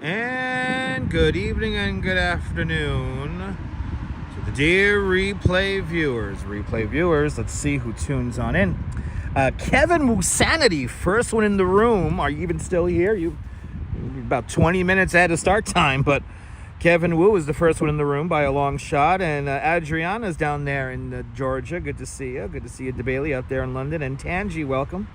And good evening and good afternoon to the dear replay viewers. Let's see who tunes on in. Kevin Wusanity, first one in the room. Are you even still here? You about 20 minutes ahead of start time, but Kevin Wu is the first one in the room by a long shot. And Adriana's down there in Georgia. Good to see you. Good to see you, DeBailey, out there in London. And Tangi, welcome.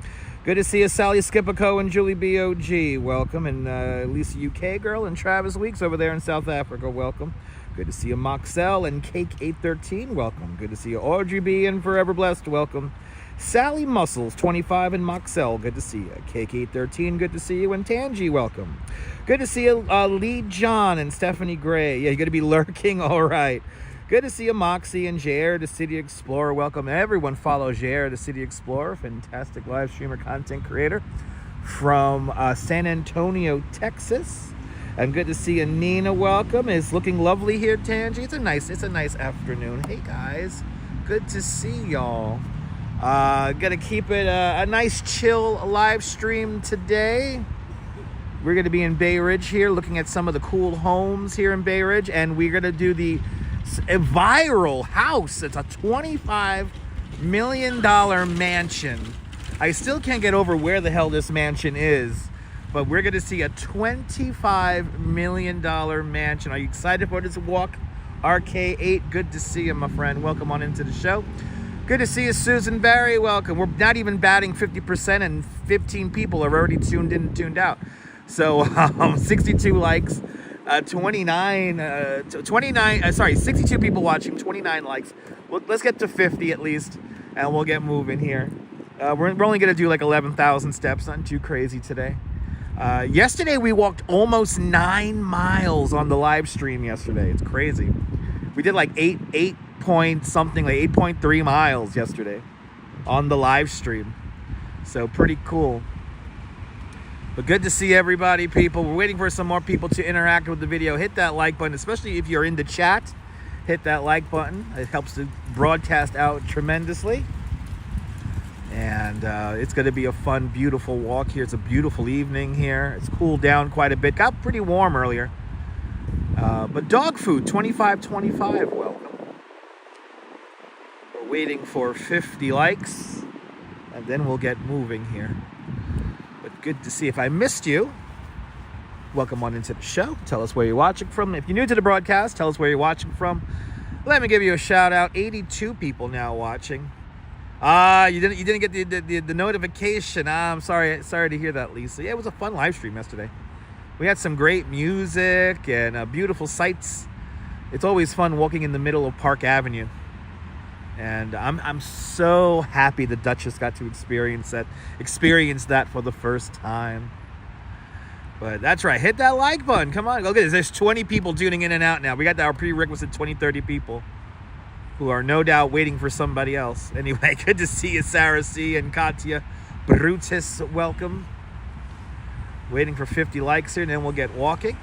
Good to see you, Sally Skipico and Julie B.O.G. Welcome. And Lisa UK Girl and Travis Weeks over there in South Africa. Welcome. Good to see you, Moxell and Cake813. Welcome. Good to see you, Audrey B. and Forever Blessed. Welcome. Sally Muscles, 25, and Moxell. Good to see you. Cake813. Good to see you. And Tangi, welcome. Good to see you, Lee John and Stephanie Gray. Yeah, you're going to be lurking. All right. Good to see you, Moxie and Jair, the City Explorer. Welcome. Everyone follow Jair, the City Explorer. Fantastic live streamer, content creator from San Antonio, Texas. And good to see you, Nina. Welcome. It's looking lovely here, Tangi. It's a nice afternoon. Hey, guys. Good to see y'all. Gonna keep it a nice, chill live stream today. We're gonna be in Bay Ridge here, looking at some of the cool homes here in Bay Ridge, and we're gonna do a viral house. It's a $25 million mansion. I still can't get over where the hell this mansion is, but we're going to see a $25 million mansion. Are you excited for this walk? RK8, good to see you, my friend. Welcome on into the show. Good to see you, Susan Barry. Welcome. We're not even batting 62% and 15 people are already tuned in and tuned out. So 62 likes. 62 people watching, 29 likes. Well, let's get to 50 at least, and we'll get moving here. We're only going to do like 11,000 steps, nothing too crazy today. Yesterday, we walked almost 9 miles on the live stream yesterday. It's crazy. We did like 8.3 miles yesterday on the live stream. So pretty cool. But good to see everybody, people. We're waiting for some more people to interact with the video. Hit that like button, especially if you're in the chat. Hit that like button. It helps to broadcast out tremendously. And it's going to be a fun, beautiful walk here. It's a beautiful evening here. It's cooled down quite a bit. Got pretty warm earlier. But dog food, 25.25. Welcome. We're waiting for 50 likes, and then we'll get moving here. Good to see. If I missed you, welcome on into the show. Tell us where you're watching from. If you're new to the broadcast, tell us where you're watching from. Let me give you a shout out. 82 people now watching. You didn't get the notification. I'm sorry to hear that, Lisa. Yeah, it was a fun live stream yesterday. We had some great music and beautiful sights. It's always fun walking in the middle of Park Avenue. And I'm so happy the Duchess got to experience that for the first time. But that's right. Hit that like button. Come on. Look at this. There's 20 people tuning in and out now. We got our prerequisite 20, 30 people who are no doubt waiting for somebody else. Anyway, good to see you, Sarah C. and Katya Brutus. Welcome. Waiting for 50 likes here, and then we'll get walking.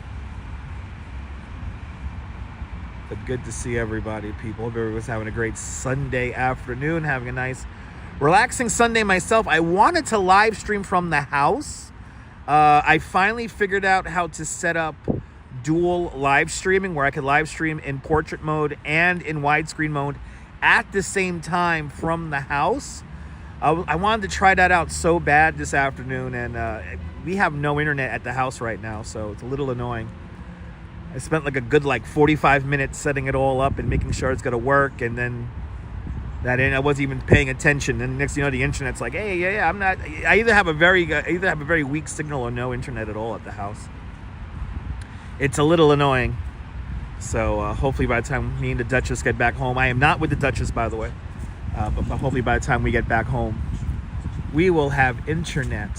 But good to see everybody, people. Everyone's having a great Sunday afternoon, having a nice, relaxing Sunday myself. I wanted to live stream from the house. I finally figured out how to set up dual live streaming, where I could live stream in portrait mode and in widescreen mode at the same time from the house. I wanted to try that out so bad this afternoon, and we have no internet at the house right now, so it's a little annoying. I spent like a good 45 minutes setting it all up and making sure it's going to work, and then I wasn't even paying attention. And next thing you know, the internet's like, hey, yeah, I'm not. I either have a very weak signal or no internet at all at the house. It's a little annoying. So hopefully by the time me and the Duchess get back home, I am not with the Duchess, by the way, but hopefully by the time we get back home, we will have internet.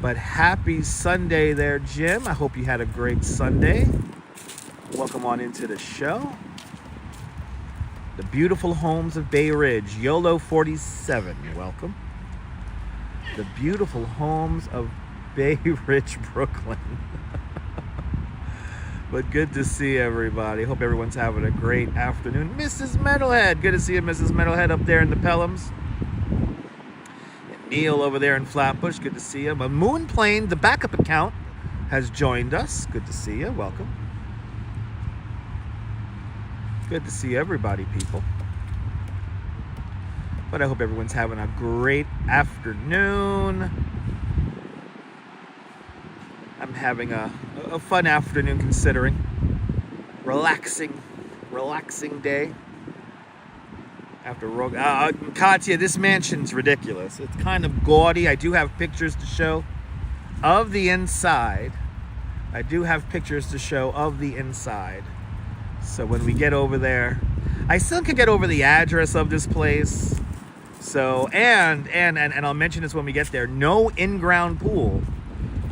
But happy Sunday there, Jim. I hope you had a great Sunday. Welcome on into the show. The beautiful homes of Bay Ridge. YOLO 47, welcome. The beautiful homes of Bay Ridge, Brooklyn. But good to see everybody. Hope everyone's having a great afternoon. Mrs. Metalhead. Good to see you, Mrs. Metalhead, up there in the Pelhams. And Neil over there in Flatbush. Good to see you. But Moonplane, the backup account, has joined us. Good to see you. Welcome. Good to see everybody, people. But I hope everyone's having a great afternoon. I'm having a fun afternoon considering. Relaxing day. After Katya, this mansion's ridiculous. It's kind of gaudy. I do have pictures to show of the inside. So when we get over there, I still can get over the address of this place. So and I'll mention this when we get there. No in-ground pool.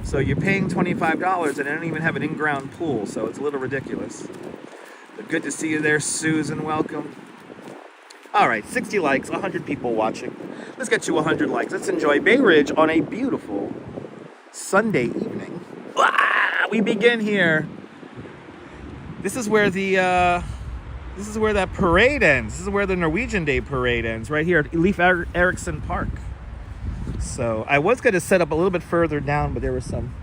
So you're paying $25 and I don't even have an in-ground pool. So it's a little ridiculous. But good to see you there, Susan. Welcome. All right, 60 likes, 100 people watching. Let's get to 100 likes. Let's enjoy Bay Ridge on a beautiful Sunday evening. We begin here. This is where that parade ends. This is where the Norwegian Day parade ends, right here at Leif Erikson Park. So I was going to set up a little bit further down, but there were some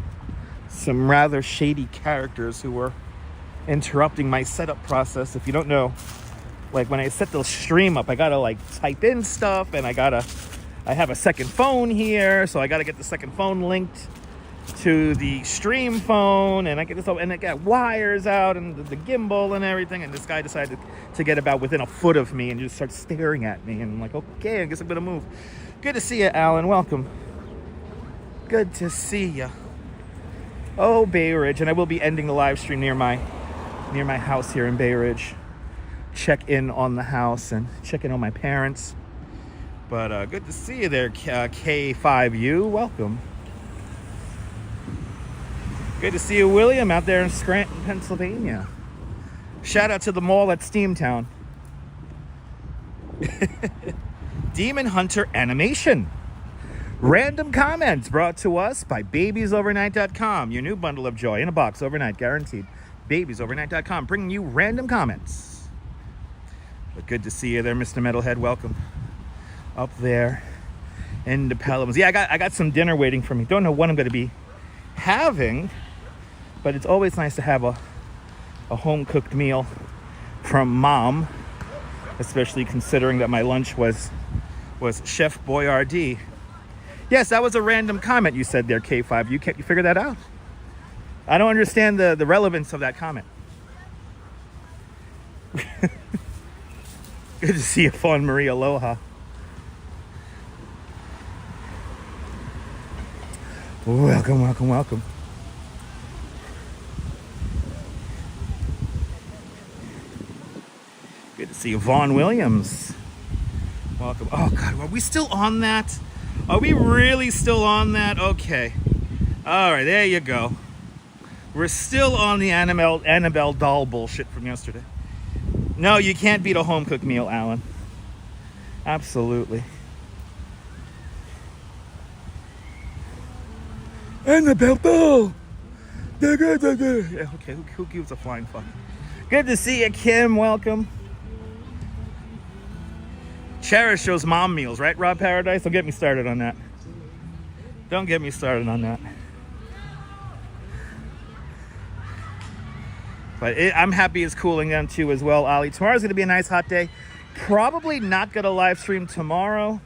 rather shady characters who were interrupting my setup process. If you don't know, like when I set the stream up, I gotta like type in stuff, and I have a second phone here, so I gotta get the second phone linked to the stream phone, and I get this up, and I got wires out and the gimbal and everything, and this guy decided to get about within a foot of me and just start staring at me, and I'm like, okay, I guess I'm gonna move. Good to see you, Alan. Welcome. Good to see you. Oh, Bay Ridge, and I will be ending the live stream near my house here in Bay Ridge. Check in on the house and check in on my parents. But good to see you there, K5U. Welcome. Good to see you, William, out there in Scranton, Pennsylvania. Shout out to the mall at Steamtown. Demon Hunter Animation. Random comments brought to us by babiesovernight.com. Your new bundle of joy in a box overnight, guaranteed. Babiesovernight.com, bringing you random comments. But good to see you there, Mr. Metalhead. Welcome. Up there in the Pelhams. Yeah, I got some dinner waiting for me. Don't know what I'm going to be having, but it's always nice to have a home-cooked meal from Mom, especially considering that my lunch was Chef Boyardee. Yes, that was a random comment you said there, K5. You figure that out? I don't understand the relevance of that comment. Good to see you, Fawn Marie. Aloha. Welcome, welcome, welcome. Good to see you, Vaughn Williams. Welcome. Oh, God, are we still on that? Are we really still on that? Okay. All right, there you go. We're still on the Annabelle doll bullshit from yesterday. No, you can't beat a home-cooked meal, Alan. Absolutely. Annabelle doll! Yeah, okay, who gives a flying fuck? Good to see you, Kim. Welcome. Cherish those mom meals, right, Rob Paradise? Don't get me started on that. Don't get me started on that. But I'm happy it's cooling down too as well, Ollie. Tomorrow's going to be a nice hot day. Probably not going to live stream tomorrow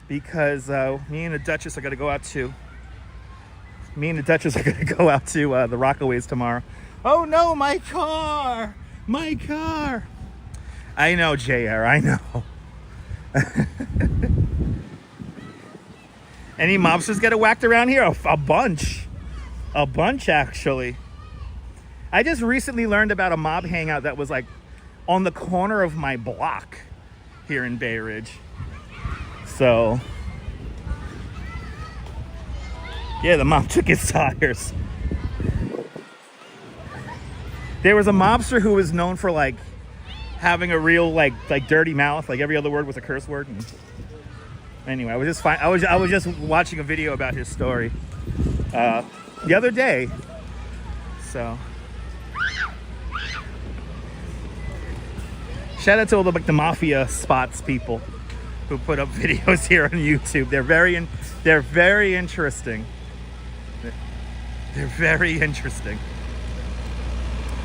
because me and the Duchess are going to go out to the Rockaways tomorrow. Oh no, my car! My car! I know, JR, I know. Any mobsters get whacked around here? A bunch. A bunch, actually. I just recently learned about a mob hangout that was like on the corner of my block here in Bay Ridge. So, yeah, the mob took his tires. There was a mobster who was known for like having a real like dirty mouth, like every other word was a curse word. And anyway, I was just watching a video about his story the other day. So, shout out to all the mafia spots people who put up videos here on YouTube. They're very interesting. They're very interesting.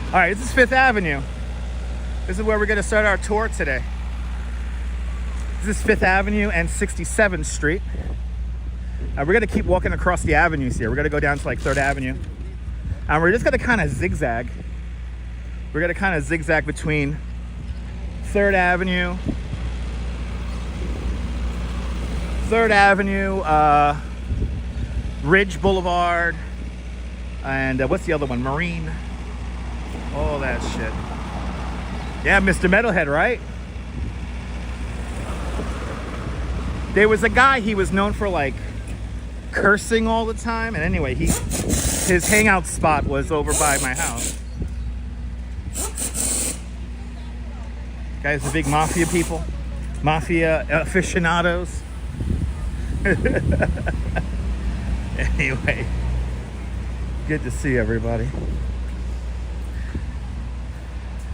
All right, this is 5th Avenue. This is where we're going to start our tour today. This is 5th Avenue and 67th Street. We're going to keep walking across the avenues here. We're going to go down to like 3rd Avenue. And we're just going to kind of zigzag. We're going to kind of zigzag between 3rd Avenue, Ridge Boulevard, and what's the other one? Marine. All that shit. Yeah, Mr. Metalhead, right? There was a guy, he was known for like cursing all the time. And anyway, his hangout spot was over by my house. Guys, the big mafia people, mafia aficionados. Anyway, good to see everybody.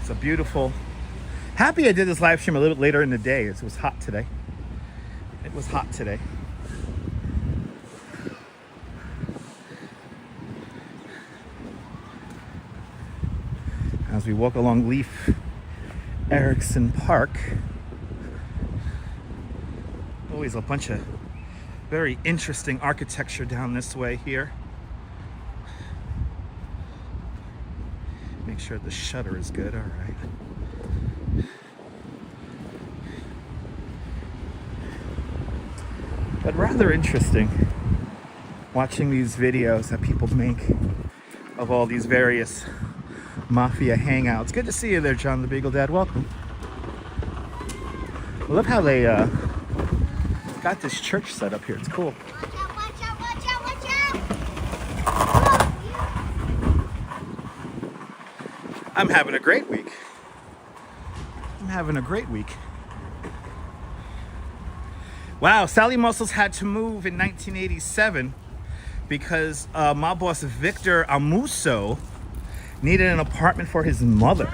It's a beautiful, happy I did this live stream a little bit later in the day. It was hot today. It was hot today. As we walk along Leif Erikson Park, always a bunch of very interesting architecture down this way here. Make sure the shutter is good. All right. But rather interesting watching these videos that people make of all these various mafia hangouts. Good to see you there, John the Beagle Dad. Welcome. I love how they got this church set up here. It's cool. Watch out, watch out, watch out, watch out! I'm having a great week. I'm having a great week. Wow, Sally Muscles had to move in 1987 because my boss Victor Amuso needed an apartment for his mother.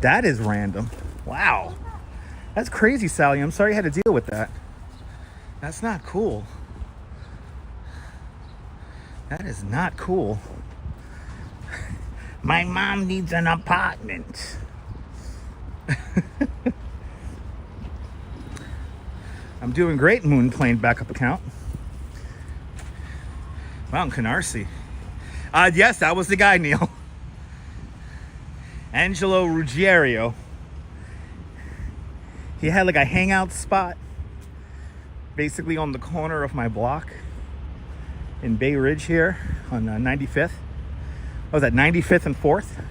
That is random. Wow. That's crazy, Sally. I'm sorry you had to deal with that. That's not cool. That is not cool. My mom needs an apartment. I'm doing great, Moonplane backup account. Wow, in Canarsie. Yes, that was the guy, Neil. Angelo Ruggiero. He had like a hangout spot basically on the corner of my block in Bay Ridge here on 95th. What was that, 95th and 4th?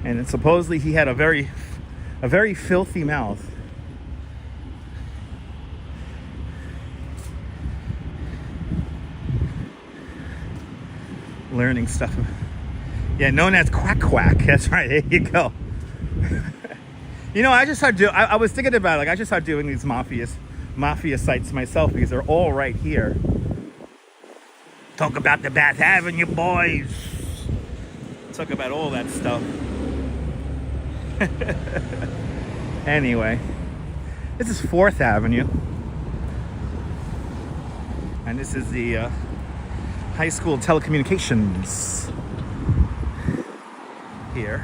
And then supposedly he had a very filthy mouth. Learning stuff. Yeah, known as Quack Quack. That's right. There you go. You know, I just started doing. I was thinking about it, like I just started doing these mafia sites myself because they're all right here. Talk about the Bath Avenue boys. Talk about all that stuff. Anyway, this is 4th Avenue, and this is the high school telecommunications here.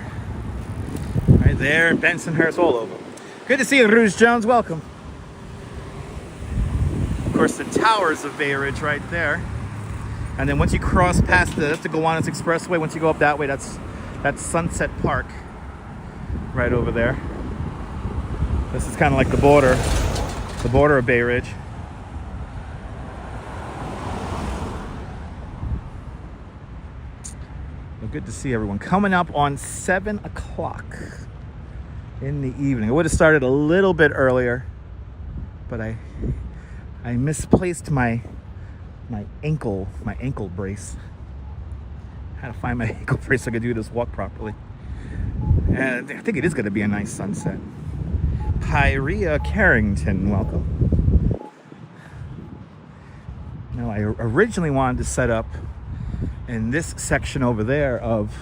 Right there, Bensonhurst, all over. Good to see you, Rouge Jones. Welcome. Of course, the towers of Bay Ridge right there. And then once you cross past the Gowanus Expressway, once you go up that way, that's Sunset Park right over there. This is kind of like the border of Bay Ridge. Well, good to see everyone. Coming up on 7 o'clock in the evening. I would have started a little bit earlier, but I misplaced my ankle brace. How to find my ankle brace so I could do this walk properly. And I think it is going to be a nice sunset. Pyrea Carrington, welcome. Now, I originally wanted to set up in this section over there of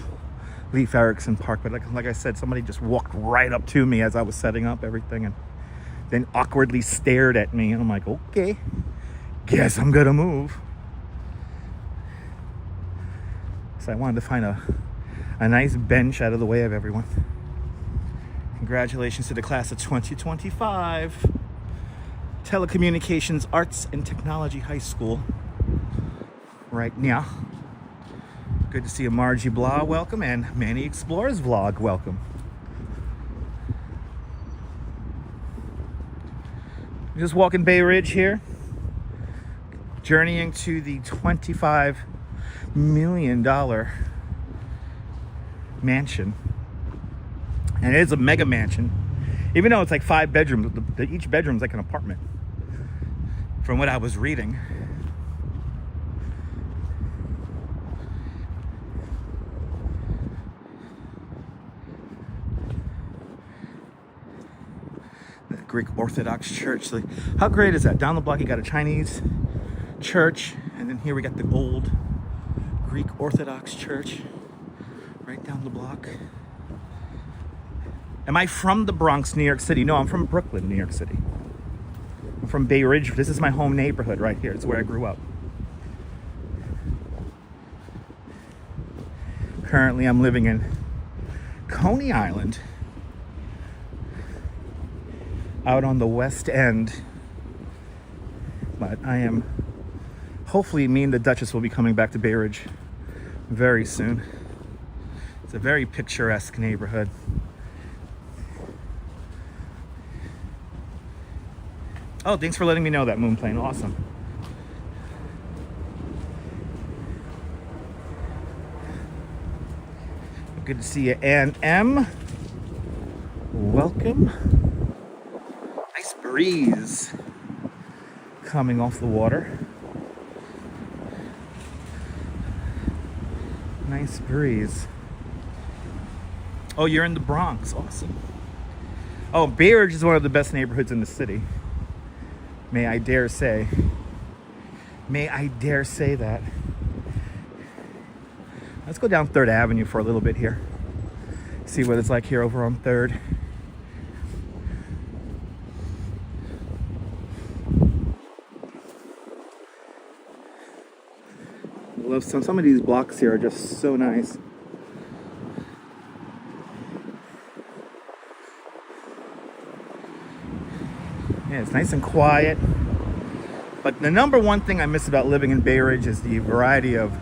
Leif Erikson Park, but like I said, somebody just walked right up to me as I was setting up everything and then awkwardly stared at me, and I'm like, okay, guess I'm gonna move. So I wanted to find a nice bench out of the way of everyone. Congratulations to the class of 2025. Telecommunications Arts and Technology High School. Right now. Good to see you, Margie Blah, welcome, and Manny Explores Vlog, welcome. Just walking Bay Ridge here, journeying to the $25 million mansion. And it is a mega mansion, even though it's like 5 bedrooms. Each bedroom's like an apartment, from what I was reading. Greek Orthodox Church. Like, how great is that? Down the block you got a Chinese church, and then here we got the old Greek Orthodox Church right down the block. Am I from the Bronx, New York City? No, I'm from Brooklyn, New York City. I'm from Bay Ridge. This is my home neighborhood right here. It's where I grew up. Currently I'm living in Coney Island, out on the West End, but I am, hopefully me and the Duchess will be coming back to Bay Ridge very soon. It's a very picturesque neighborhood. Oh, thanks for letting me know that, Moonplane. Awesome. Good to see you, Ann M. Welcome. Nice breeze coming off the water. Nice breeze. Oh, you're in the Bronx. Awesome. Oh, Bay Ridge is one of the best neighborhoods in the city. May I dare say. May I dare say that. Let's go down 3rd Avenue for a little bit here. See what it's like here over on 3rd. I love some of these blocks here are just so nice. Yeah, it's nice and quiet. But the number one thing I miss about living in Bay Ridge is the variety of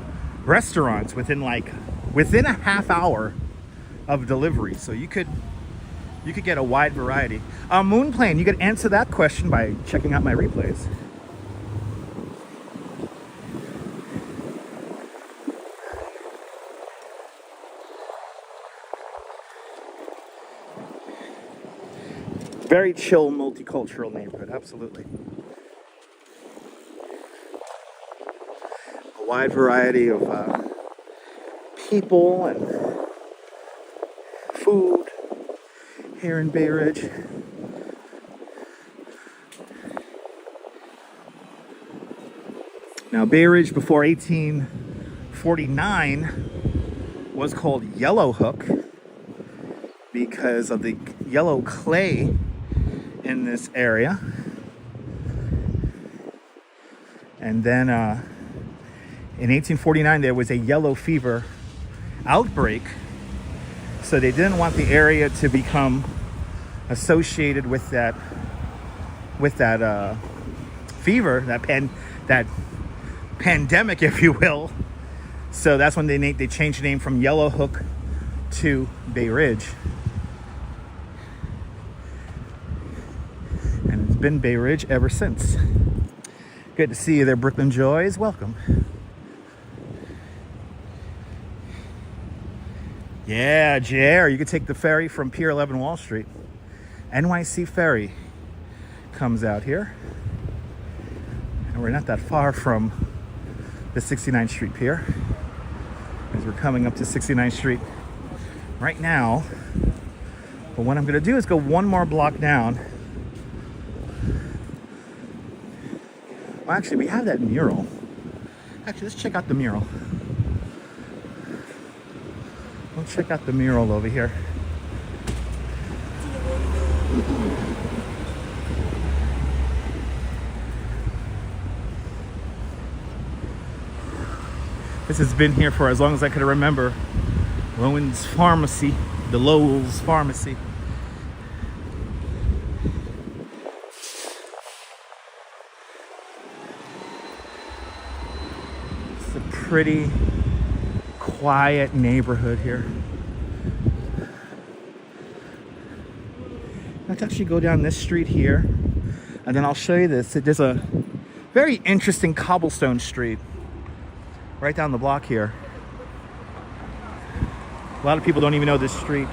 restaurants within a half hour of delivery. So you could get a wide variety. Moonplane, you could answer that question by checking out my replays. Very chill, multicultural neighborhood, absolutely. A wide variety of people and food here in Bay Ridge. Now, Bay Ridge before 1849 was called Yellow Hook because of the yellow clay in this area. And then in 1849 there was a yellow fever outbreak, so they didn't want the area to become associated with that fever, that pandemic, if you will. So that's when they changed the name from Yellow Hook to Bay Ridge. And it's been Bay Ridge ever since. Good to see you there, Brooklyn Joys. Welcome. Yeah, JR, you could take the ferry from Pier 11 Wall Street. NYC ferry comes out here. And we're not that far from the 69th Street Pier, as we're coming up to 69th Street right now. But what I'm going to do is go one more block down. Well, actually, we have that mural. Actually, let's check out the mural. Let's check out the mural over here. This has been here for as long as I could remember. Lowen's Pharmacy, the Lowell's Pharmacy. It's a pretty quiet neighborhood here. Let's actually go down this street here, and then I'll show you this. There's a very interesting cobblestone street right down the block here. A lot of people don't even know this street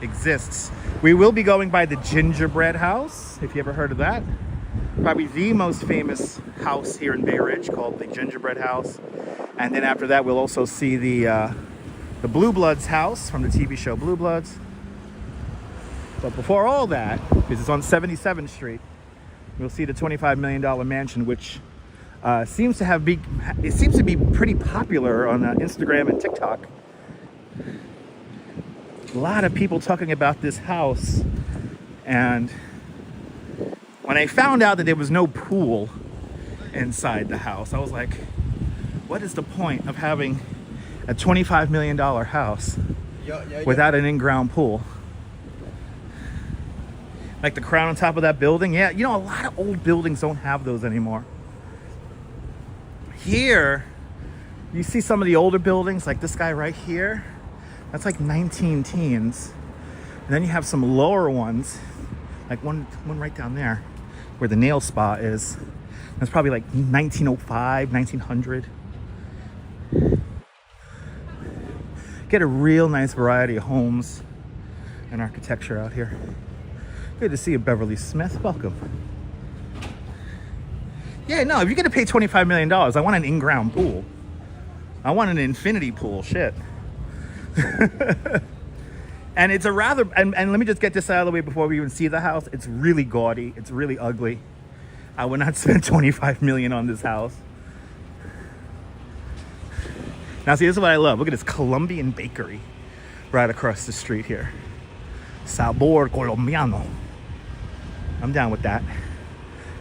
exists. We will be going by the Gingerbread House, if you ever heard of that. Probably the most famous house here in Bay Ridge, called the Gingerbread House. And then after that, we'll also see the Blue Bloods house from the TV show Blue Bloods. But before all that, because it's on 77th Street, we'll see the $25 million mansion, which seems to be pretty popular on Instagram and TikTok. A lot of people talking about this house, and when I found out that there was no pool inside the house, I was like, what is the point of having a $25 million house without an in-ground pool? Like the crown on top of that building. Yeah, you know, a lot of old buildings don't have those anymore. Here, you see some of the older buildings, like this guy right here. That's like 19 teens. And then you have some lower ones, like one right down there, where the nail spa is. That's probably like 1905, 1900. Get a real nice variety of homes and architecture out here. Good to see you, Beverly Smith. Welcome. Yeah, no, if you're gonna pay $25 million, I want an in-ground pool. I want an infinity pool, shit. And it's a rather, and let me just get this out of the way before we even see the house. It's really gaudy, it's really ugly. I would not spend $25 million on this house. Now see, this is what I love. Look at this Colombian bakery right across the street here. Sabor Colombiano. I'm down with that.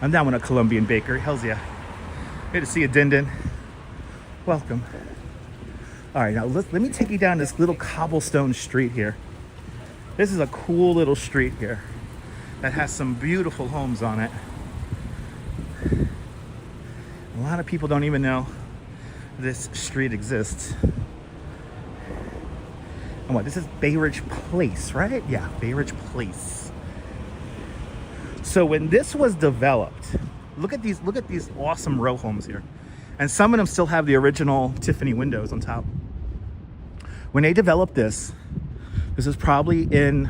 I'm down with a Colombian bakery. Hells yeah. Good to see you, Din Din. Welcome. All right, now let me take you down this little cobblestone street here. This is a cool little street here that has some beautiful homes on it. A lot of people don't even know this street exists. And what, this is Bay Ridge Place, right? Yeah, Bay Ridge Place. So when this was developed, look at these awesome row homes here. And some of them still have the original Tiffany windows on top. When they developed this is probably in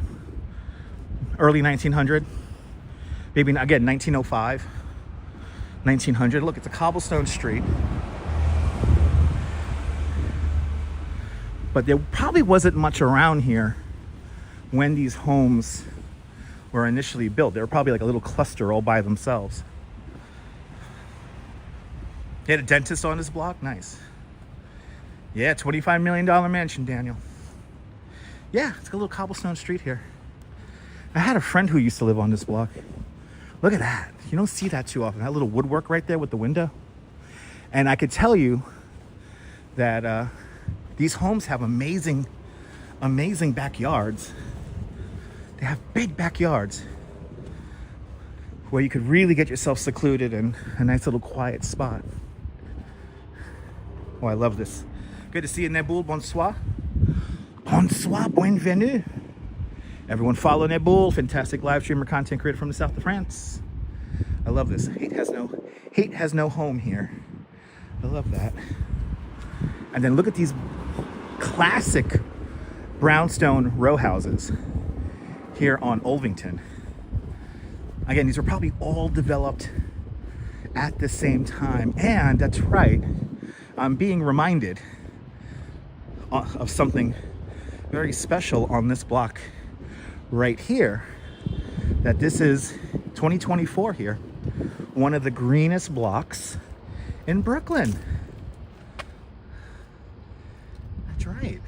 early 1900, maybe again 1905, 1900. Look, it's a cobblestone street. But there probably wasn't much around here when these homes were initially built. They were probably like a little cluster all by themselves. You had a dentist on this block? Nice. Yeah, $25 million mansion, Daniel. Yeah, it's got a little cobblestone street here. I had a friend who used to live on this block. Look at that. You don't see that too often. That little woodwork right there with the window. And I could tell you that these homes have amazing backyards. They have big backyards where you could really get yourself secluded in a nice little quiet spot. Oh, I love this. Good to see you, Neboul. Bonsoir. Bonsoir, bienvenue. Everyone follow Neboul, fantastic live streamer, content creator from the south of France. I love this. Hate has no home here. I love that. And then look at these classic brownstone row houses here on Olvington. Again, these were probably all developed at the same time. And that's right, I'm being reminded of something very special on this block right here, that this is 2024 here, one of the greenest blocks in Brooklyn. That's right.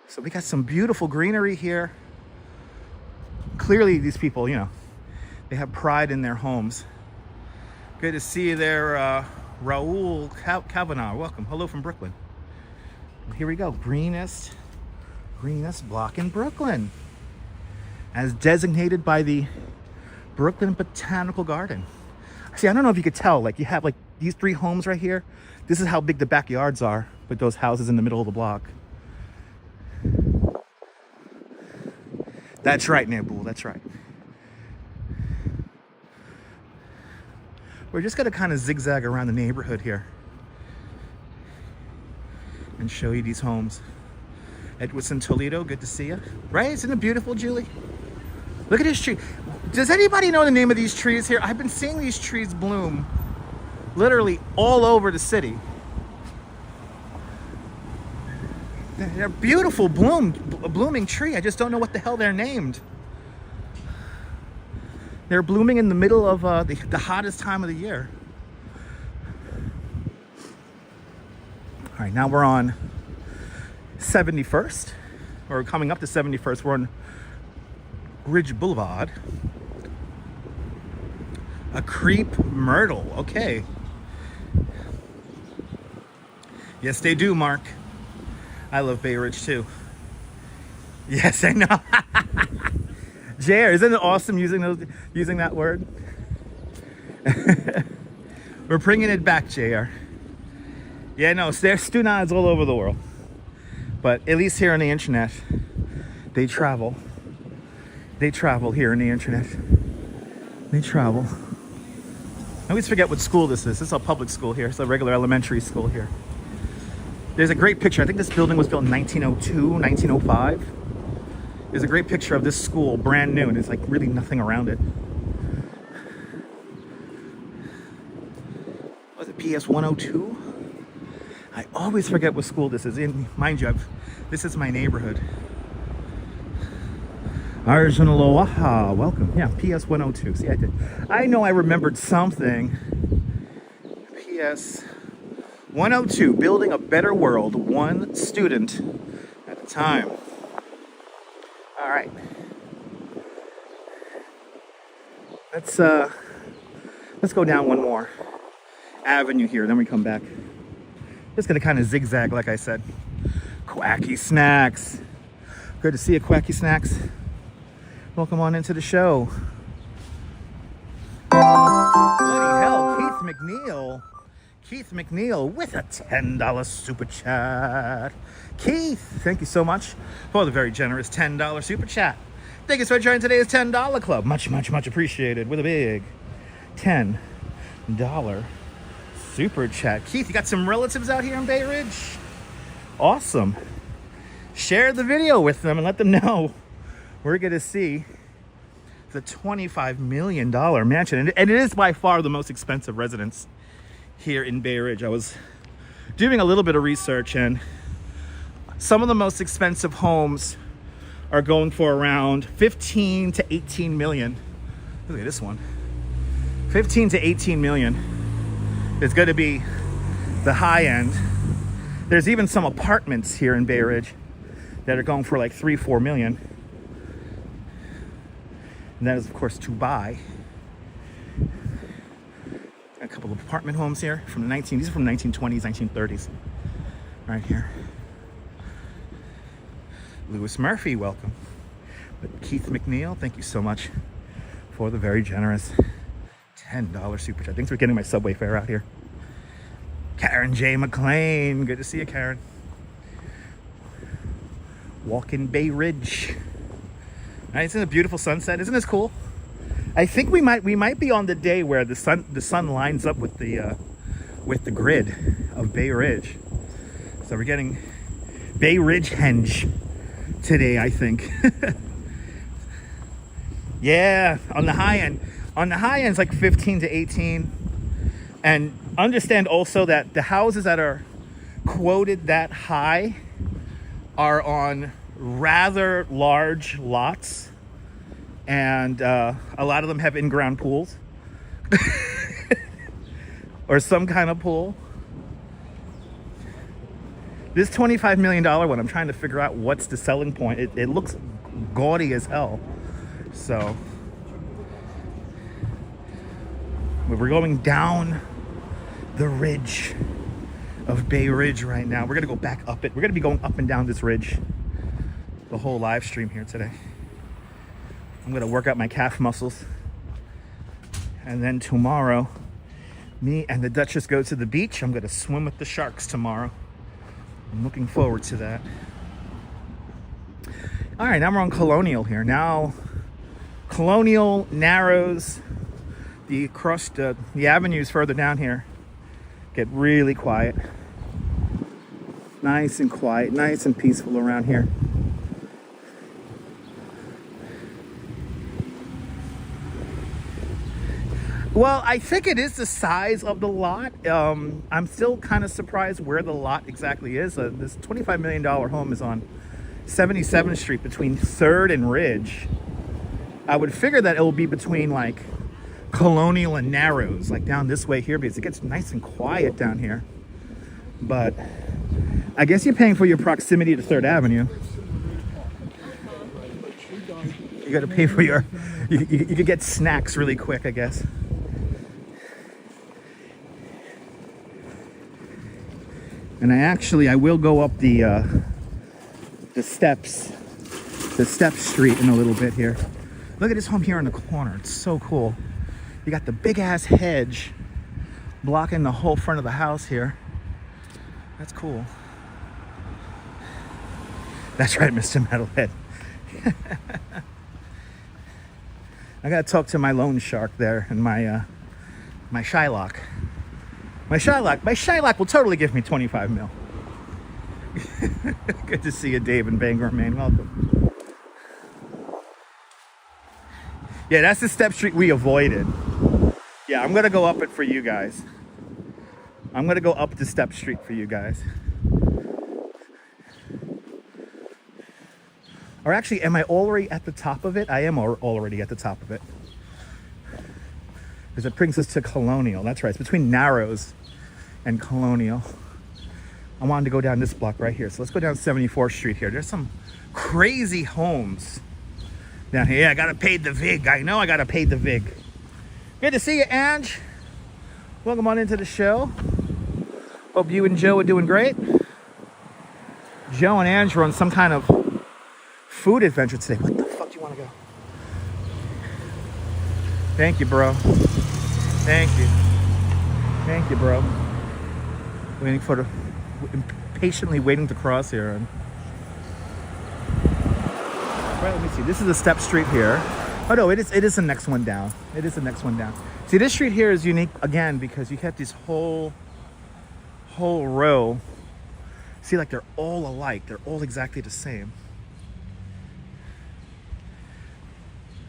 So we got some beautiful greenery here. Clearly these people, you know, they have pride in their homes. Good to see you there, Raul Kavanaugh, welcome. Hello from Brooklyn. Here we go. Greenest block in Brooklyn, as designated by the Brooklyn Botanical Garden. See, I don't know if you could tell, like you have like these 3 homes right here. This is how big the backyards are with those houses in the middle of the block. That's right, Nabul, that's right. We're just gonna kind of zigzag around the neighborhood here and show you these homes. Edwardson, Toledo, good to see you. Right, isn't it beautiful, Julie? Look at this tree. Does anybody know the name of these trees here? I've been seeing these trees bloom literally all over the city. They're beautiful blooming tree. I just don't know what the hell they're named. They're blooming in the middle of the hottest time of the year. All right, now we're on 71st, or coming up to 71st. We're on Ridge Boulevard. A creep myrtle, okay. Yes, they do, Mark. I love Bay Ridge too. Yes, I know. JR, isn't it awesome using that word? We're bringing it back, JR. Yeah, no, there's Stunads all over the world. But at least here on the internet, they travel. They travel here on the internet. They travel. I always forget what school this is. This is a public school here. It's a regular elementary school here. There's a great picture. I think this building was built in 1902, 1905. There's a great picture of this school, brand new, and there's like really nothing around it. Was it PS 102? I always forget what school this is in. Mind you, this is my neighborhood. Arjun Loaha, welcome. Yeah, PS 102. See, I know I remembered something. PS 102, building a better world, one student at a time. All right. Let's go down one more avenue here, then we come back. Just gonna kind of zigzag, like I said. Quacky Snacks. Good to see you, Quacky Snacks. Welcome on into the show. Bloody hell, Keith McNeil with a $10 super chat. Keith, thank you so much for the very generous $10 super chat. Thank you for joining today's $10 club. Much, much, much appreciated with a big $10 super chat. Keith, you got some relatives out here in Bay Ridge? Awesome. Share the video with them and let them know we're going to see the $25 million mansion. And it is by far the most expensive residence here in Bay Ridge. I was doing a little bit of research, and some of the most expensive homes are going for around 15 to 18 million. Look at this one. 15 to 18 million is going to be the high end. There's even some apartments here in Bay Ridge that are going for like 3-4 million. And that is, of course, to buy. A couple of apartment homes here from the these are from the 1920s, 1930s. Right here. Lewis Murphy, welcome. But Keith McNeil, thank you so much for the very generous $10 super chat. Thanks for getting my subway fare out here. Karen J. McLean, good to see you, Karen. Walking Bay Ridge. Right, isn't it a beautiful sunset? Isn't this cool? I think we might be on the day where the sun lines up with the grid of Bay Ridge. So we're getting Bay Ridge henge today, I think. Yeah, on the high end. On the high end, it's like 15 to 18. And understand also that the houses that are quoted that high are on rather large lots. And a lot of them have in-ground pools. Or some kind of pool. This $25 million one, I'm trying to figure out what's the selling point. It looks gaudy as hell. So we're going down the ridge of Bay Ridge right now. We're gonna go back up it. We're gonna be going up and down this ridge the whole live stream here today. I'm gonna work out my calf muscles. And then tomorrow, me and the Duchess go to the beach. I'm gonna swim with the sharks tomorrow. I'm looking forward to that. All right, now we're on Colonial here. Now, Colonial narrows. The avenues further down here get really quiet. Nice and quiet, nice and peaceful around here. Well, I think it is the size of the lot. I'm still kind of surprised where the lot exactly is. This $25 million home is on 77th Street between 3rd and Ridge. I would figure that it will be between like Colonial and Narrows, like down this way here, because it gets nice and quiet down here. But I guess you're paying for your proximity to 3rd Avenue. You got to pay for your, you could get snacks really quick, I guess. And I will go up the step street in a little bit here. Look at this home here in the corner. It's so cool. You got the big ass hedge blocking the whole front of the house here. That's cool. That's right, Mr. Metalhead. I gotta talk to my loan shark there and my Shylock. My Shylock will totally give me 25 mil. Good to see you, Dave and Bangor, man. Welcome. Yeah, that's the step street we avoided. Yeah, I'm gonna go up it for you guys. I'm gonna go up the step street for you guys. Or actually, am I already at the top of it? I am already at the top of it. Because it brings us to Colonial. That's right, it's between Narrows and Colonial. I wanted to go down this block right here. So let's go down 74th Street here. There's some crazy homes down here. Yeah, I gotta pay the VIG. I know I gotta pay the VIG. Good to see you, Ange. Welcome on into the show. Hope you and Joe are doing great. Joe and Ange are on some kind of food adventure today. What the fuck do you want to go? Thank you, bro. Thank you. Thank you, bro. Patiently waiting to cross here. And right, let me see. This is a step street here. Oh no, it is the next one down. It is the next one down. See, this street here is unique again because you have this whole row. See, like they're all alike. They're all exactly the same.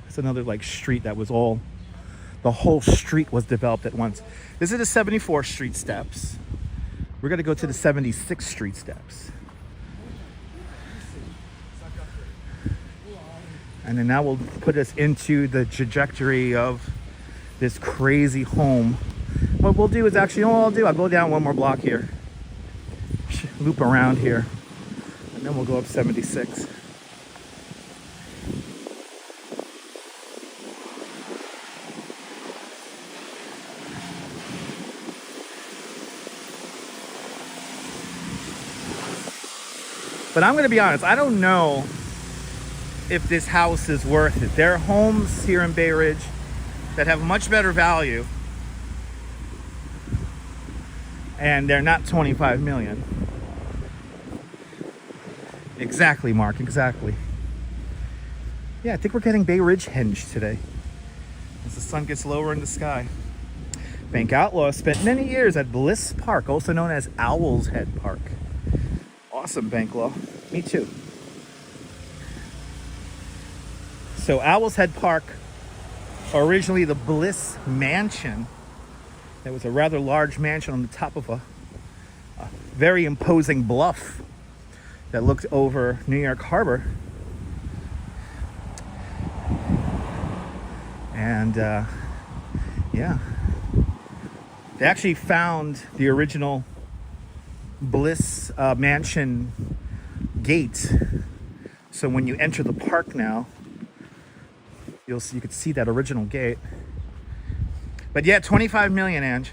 It's another like street that was the whole street was developed at once. This is the 74th Street steps. We're gonna go to the 76th Street steps. And then that will put us into the trajectory of this crazy home. What we'll do is actually, I'll go down one more block here, loop around here, and then we'll go up 76. But I'm gonna be honest, I don't know if this house is worth it. There are homes here in Bay Ridge that have much better value, and they're not 25 million. Exactly, Mark, exactly. Yeah, I think we're getting Bay Ridge hinged today as the sun gets lower in the sky. Bank Outlaw spent many years at Bliss Park, also known as Owl's Head Park. Awesome, Banklaw. Me too. So Owl's Head Park, originally the Bliss Mansion. There was a rather large mansion on the top of a very imposing bluff that looked over New York Harbor. And yeah, they actually found the original Bliss Mansion gate. So when you enter the park now, you could see that original gate. But yeah, 25 million, Ange.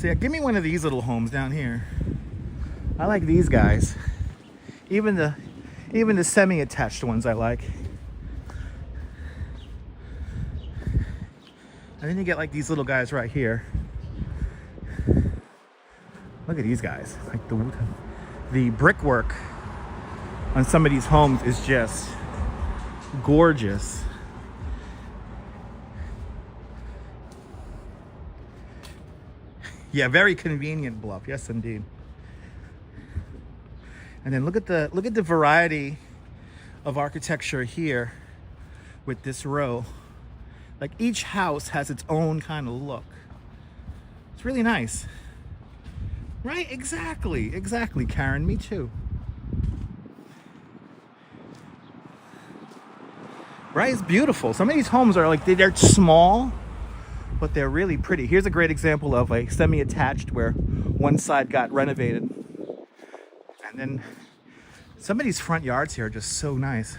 So yeah, give me one of these little homes down here. I like these guys. Even the semi-attached ones I like. And then you get like these little guys right here. Look at these guys. Like the brickwork on some of these homes is just gorgeous. Yeah, very convenient bluff. Yes, indeed. And then look at the variety of architecture here with this row. Like each house has its own kind of look. It's really nice. Right? Exactly, Karen. Me too. Right? It's beautiful. Some of these homes are like, they're small, but they're really pretty. Here's a great example of a semi-attached where one side got renovated. And then some of these front yards here are just so nice.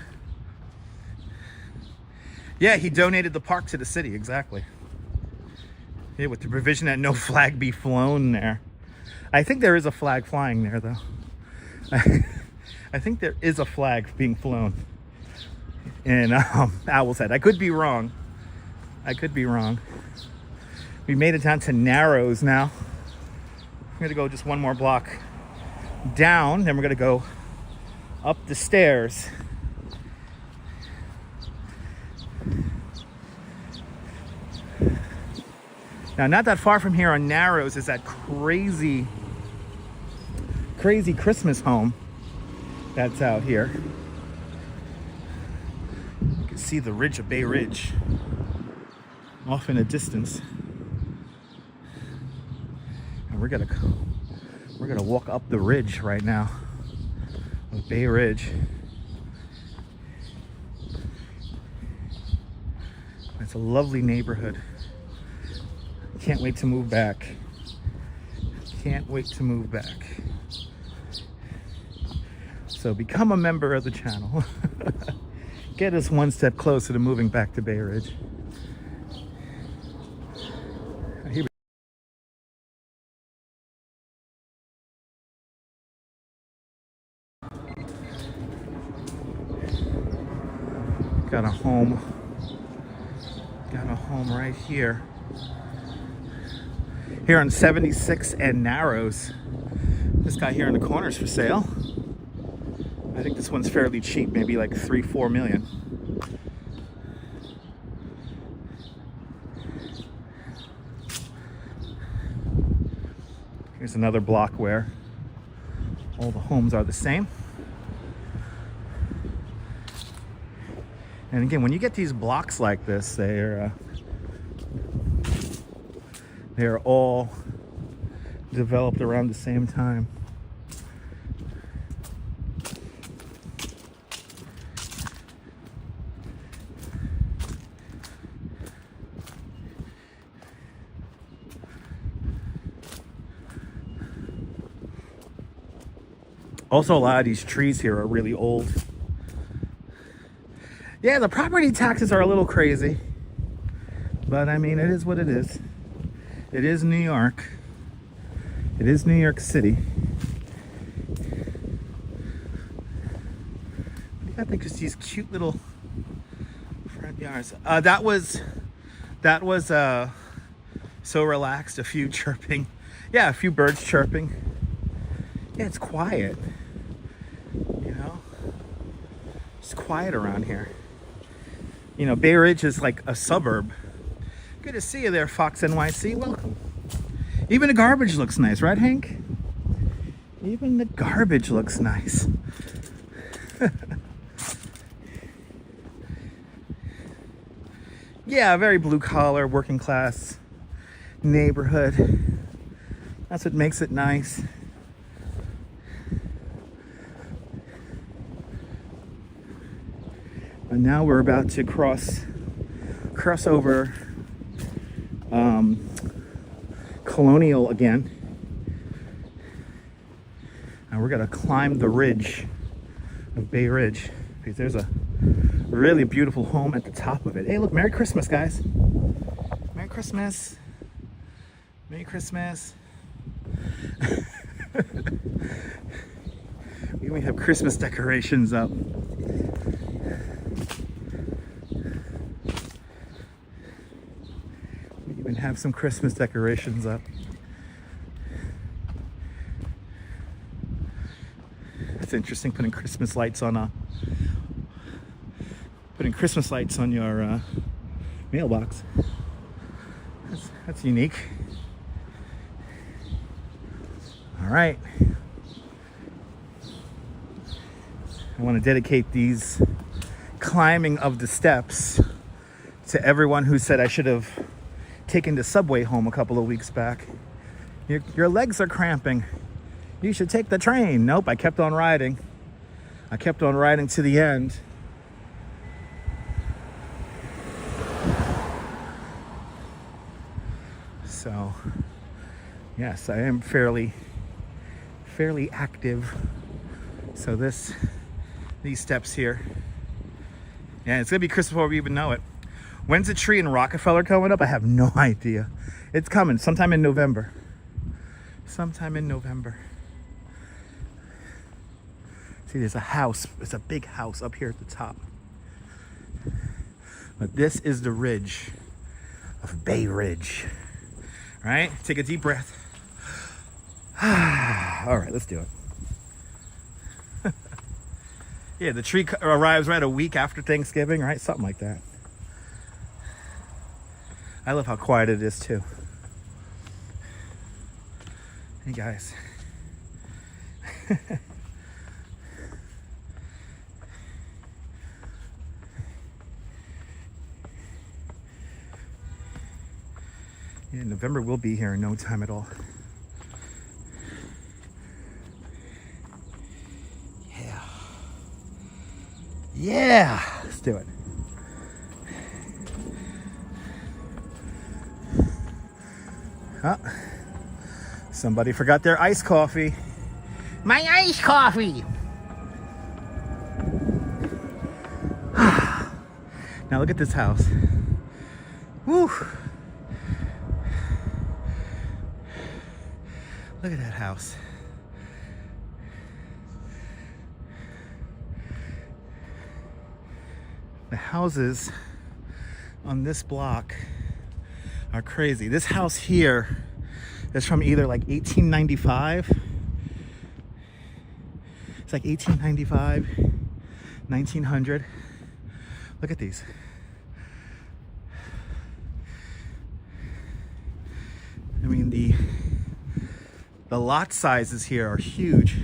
Yeah, he donated the park to the city, exactly. Yeah, with the provision that no flag be flown there. I think there is a flag flying there, though. I think there is a flag being flown in Owl's Head. I could be wrong. We made it down to Narrows now. We're gonna go just one more block down, then we're gonna go up the stairs. Now, not that far from here on Narrows is that crazy Christmas home that's out here. You can see the ridge of Bay Ridge off in the distance. And we're gonna walk up the ridge right now of Bay Ridge. It's a lovely neighborhood. Can't wait to move back. So become a member of the channel. Get us one step closer to moving back to Bay Ridge. Here we got a home right here. Here on 76 and Narrows. This guy here in the corner is for sale. I think this one's fairly cheap, maybe like 3-4 million. Here's another block where all the homes are the same. And again, when you get these blocks like this, they're all developed around the same time. Also, a lot of these trees here are really old. Yeah, the property taxes are a little crazy, but I mean, it is what it is. It is New York. It is New York City. I think just these cute little front yards. That was so relaxed. A few chirping. Yeah, a few birds chirping. Yeah, it's quiet. You know, it's quiet around here. You know, Bay Ridge is like a suburb. Good to see you there, Fox NYC. Welcome. Even the garbage looks nice, right, Hank? Even the garbage looks nice. Yeah, very blue collar, working class neighborhood. That's what makes it nice. And now we're about to cross over Colonial again, and we're gonna climb the ridge of Bay Ridge because there's a really beautiful home at the top of it. Hey, look! Merry Christmas, guys! Merry Christmas! Merry Christmas! We even have Christmas decorations up. We even have some Christmas decorations up. That's interesting, putting Christmas lights on your mailbox. That's unique. All right. I want to dedicate these climbing of the steps to everyone who said I should have taken the subway home a couple of weeks back. Your legs are cramping. You should take the train. Nope, I kept on riding. I kept on riding to the end. So, yes, I am fairly active. So these steps here, and it's gonna be Christmas before we even know it. When's the tree in Rockefeller coming up? I have no idea. It's coming sometime in November. Sometime in November. See, there's a house. It's a big house up here at the top. But this is the ridge of Bay Ridge. All right, take a deep breath. All right, let's do it. Yeah, the tree arrives right a week after Thanksgiving, right? Something like that. I love how quiet it is too. Hey guys. Yeah, November will be here in no time at all. Yeah, let's do it. Oh, somebody forgot their iced coffee. My iced coffee. Now look at this house. Woo. Look at that house. The houses on this block are crazy. This house here is from either like 1895. It's like 1895, 1900. Look at these. I mean, the lot sizes here are huge.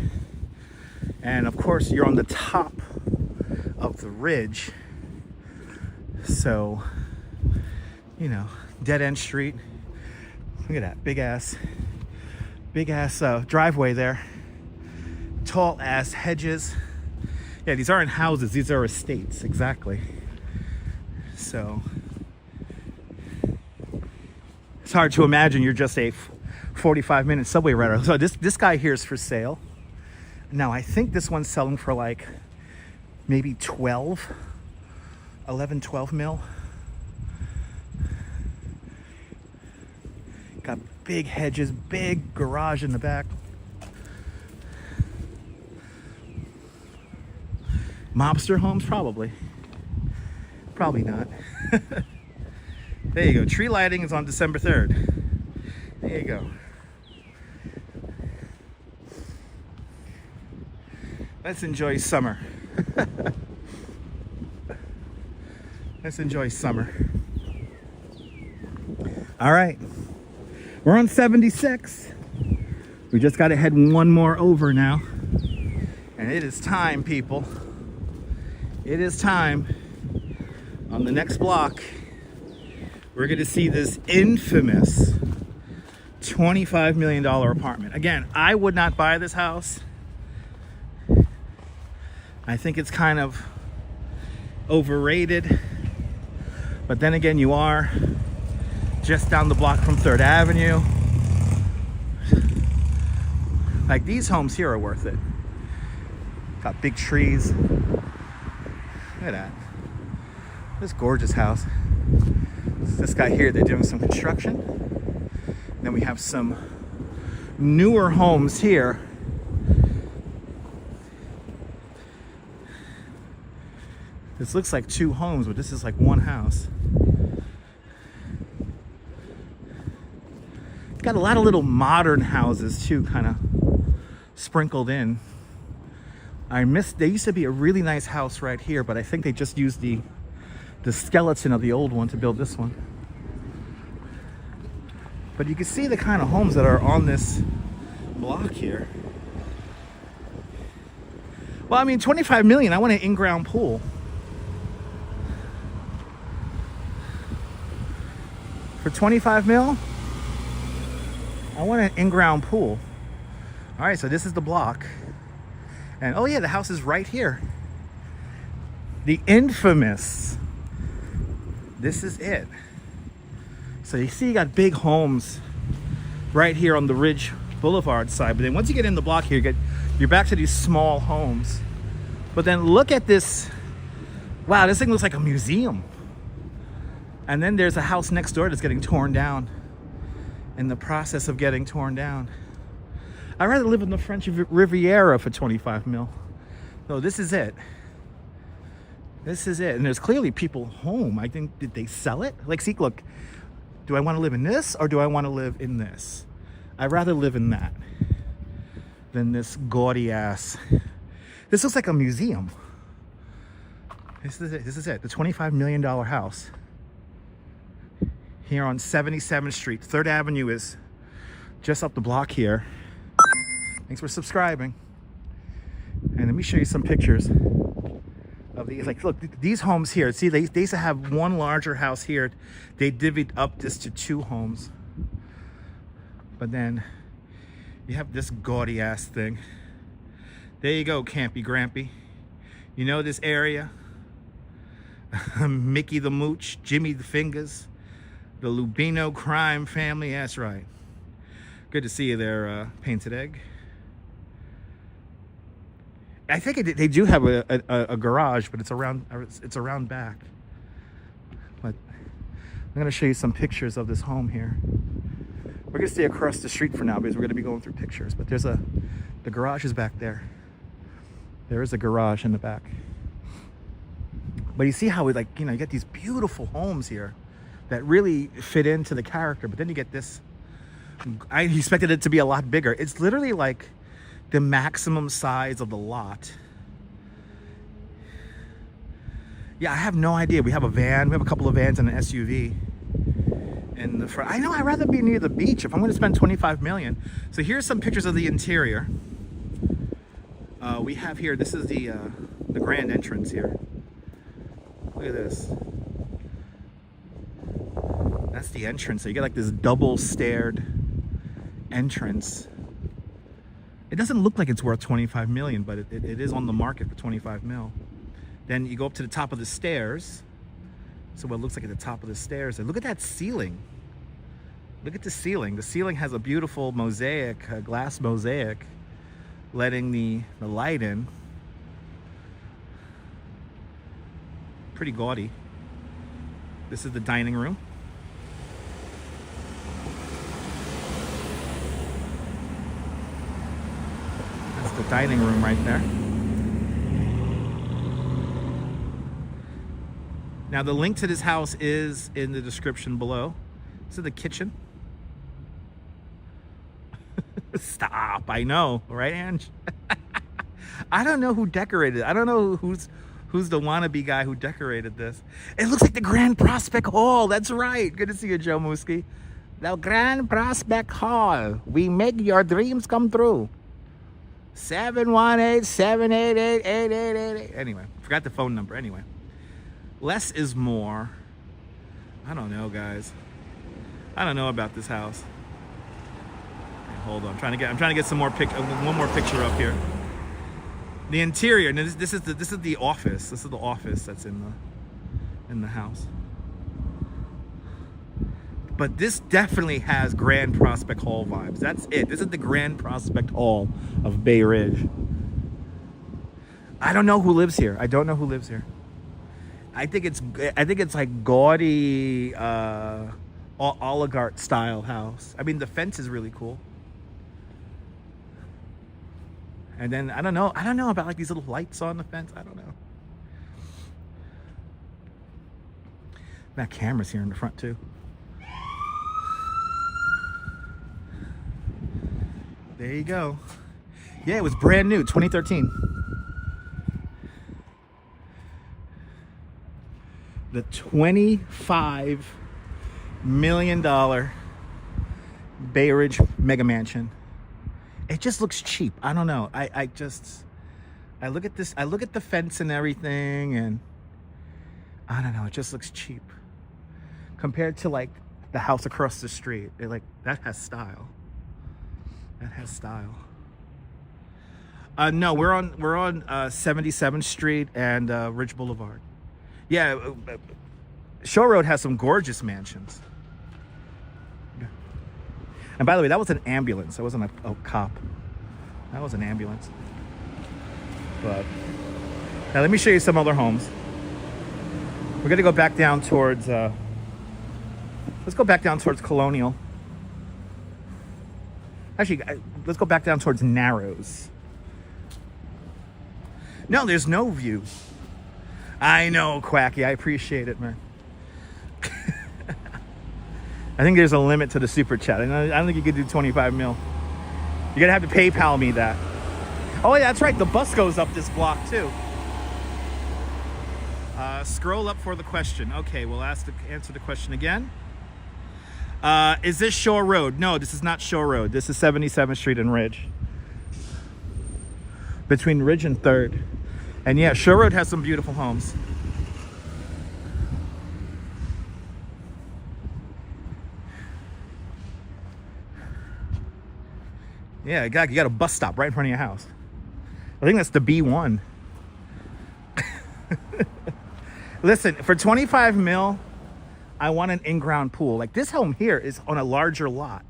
And of course, you're on the top of the ridge. So, you know, dead end street. Look at that big ass driveway there. Tall ass hedges. Yeah, these aren't houses, these are estates, exactly. So it's hard to imagine you're just a 45-minute subway rider. So this guy here is for sale. Now I think this one's selling for like maybe 12 mil. Got big hedges, big garage in the back. Mobster homes, probably not. There you go. Tree lighting is on December 3rd. There you go. Let's enjoy summer. Let's enjoy summer. All right, we're on 76. We just got to head one more over now. And it is time, people. It is time. On the next block, we're going to see this infamous $25 million apartment. Again, I would not buy this house. I think it's kind of overrated. But then again, you are just down the block from 3rd Avenue. Like, these homes here are worth it. Got big trees. Look at that. This gorgeous house. This guy here, they're doing some construction. Then we have some newer homes here. This looks like 2 homes, but this is like 1 house. Got a lot of little modern houses too, kind of sprinkled in. There used to be a really nice house right here, but I think they just used the skeleton of the old one to build this one. But you can see the kind of homes that are on this block here. Well, I mean, 25 million, I want an in-ground pool. For 25 mil, I want an in-ground pool. All right, so this is the block. And oh yeah, the house is right here. The infamous. This is it. So you see you got big homes right here on the Ridge Boulevard side. But then once you get in the block here, you're back to these small homes. But then look at this. Wow, this thing looks like a museum. And then there's a house next door that's getting torn down. In the process of getting torn down. I'd rather live in the French Riviera for 25 mil. No, this is it. This is it. And there's clearly people home. I think, did they sell it? Like, see, look, do I want to live in this or do I want to live in this? I'd rather live in that than this gaudy ass. This looks like a museum. This is it. This is it. The $25 million house. Here on 77th Street. 3rd Avenue is just up the block here. Thanks for subscribing. And let me show you some pictures of these. Like, look, these homes here. See, they used to have one larger house here. They divvied up this to 2 homes. But then you have this gaudy ass thing. There you go, Campy Grampy. You know this area? Mickey the Mooch, Jimmy the Fingers. The Lubino crime family, that's right. Good to see you there, Painted Egg. I think they do have a garage, but it's around back. But I'm gonna show you some pictures of this home here. We're gonna stay across the street for now because we're gonna be going through pictures. But the garage is back there. There is a garage in the back. But you see how we, like, you know, you get these beautiful homes here that really fit into the character, but then you get this. I expected it to be a lot bigger. It's literally like the maximum size of the lot. Yeah, I have no idea. We have a van. We have a couple of vans and an SUV in the front. I know I'd rather be near the beach if I'm going to spend 25 million. So here's some pictures of the interior. We have here. This is the grand entrance here. Look at this. That's the entrance. So you get like this double staired entrance. It doesn't look like it's worth 25 million, but it is on the market for 25 mil. Then you go up to the top of the stairs. So what it looks like at the top of the stairs. And look at that ceiling. Look at the ceiling. The ceiling has a beautiful mosaic, a glass mosaic, letting the light in. Pretty gaudy. This is the dining room. The dining room right there. Now the link to this house is in the description below. This is the kitchen. Stop, I know, right, Ange? I don't know who decorated it. I don't know who's the wannabe guy who decorated this. It looks like the Grand Prospect Hall. That's right. Good to see you, Joe Muskie. The Grand Prospect Hall. We make your dreams come true. 718-788-8888. Anyway, forgot the phone number. Anyway, less is more. I don't know, guys. I don't know about this house. Hold on, I'm trying to get some more one more picture up here. The interior. Now this is the office. This is the office that's in the house. But this definitely has Grand Prospect Hall vibes. That's it. This is the Grand Prospect Hall of Bay Ridge. I don't know who lives here. I don't know who lives here. I think it's like gaudy oligarch style house. I mean, the fence is really cool. And then I don't know about like these little lights on the fence. I don't know. Got cameras here in the front too. There you go. Yeah, it was brand new, 2013. The $25 million Bay Ridge mega mansion. It just looks cheap. I don't know. I look at this, I look at the fence and everything, and I don't know, it just looks cheap. Compared to like the house across the street. That has style. That has style. No, we're on 77th Street and Ridge Boulevard. Yeah, Shore Road has some gorgeous mansions. And by the way, that was an ambulance. That wasn't a cop. That was an ambulance. But now let me show you some other homes. We're gonna go back down towards. Let's go back down towards Colonial. Actually, let's go back down towards Narrows. No, there's no view. I know, Quacky. I appreciate it, man. I think there's a limit to the super chat. I don't think you could do 25 mil. You're gonna have to PayPal me that. Oh yeah, that's right. The bus goes up this block too. Scroll up for the question. Okay, we'll answer the question again. Is this Shore Road? No, this is not Shore Road. This is 77th Street and Ridge. Between Ridge and 3rd. And yeah, Shore Road has some beautiful homes. Yeah, you got a bus stop right in front of your house. I think that's the B1. Listen, for 25 mil, I want an in-ground pool. Like this home here is on a larger lot.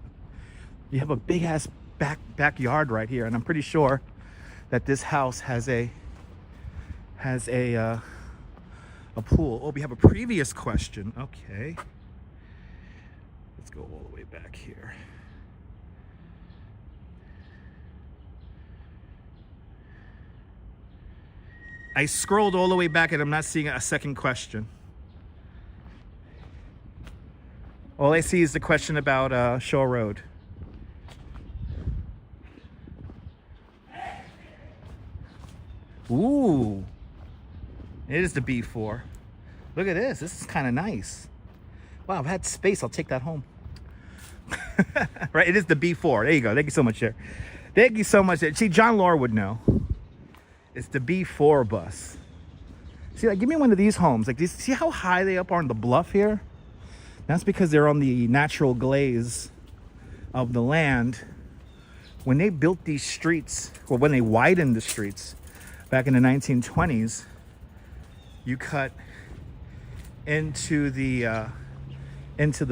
You have a big ass backyard right here, and I'm pretty sure that this house has a pool. Oh, we have a previous question. Okay. Let's go all the way back here. I scrolled all the way back and I'm not seeing a second question. All I see is the question about Shore Road. Ooh. It is the B4. Look at this. This is kind of nice. Wow, if I had space, I'll take that home. Right? It is the B4. There you go. Thank you so much there. Thank you so much. See, John Law would know. It's the B4 bus. See, like, give me one of these homes. Like, these, see how high they up are on the bluff here? That's because they're on the natural glaze of the land. When they built these streets, or when they widened the streets back in the 1920s, you cut into the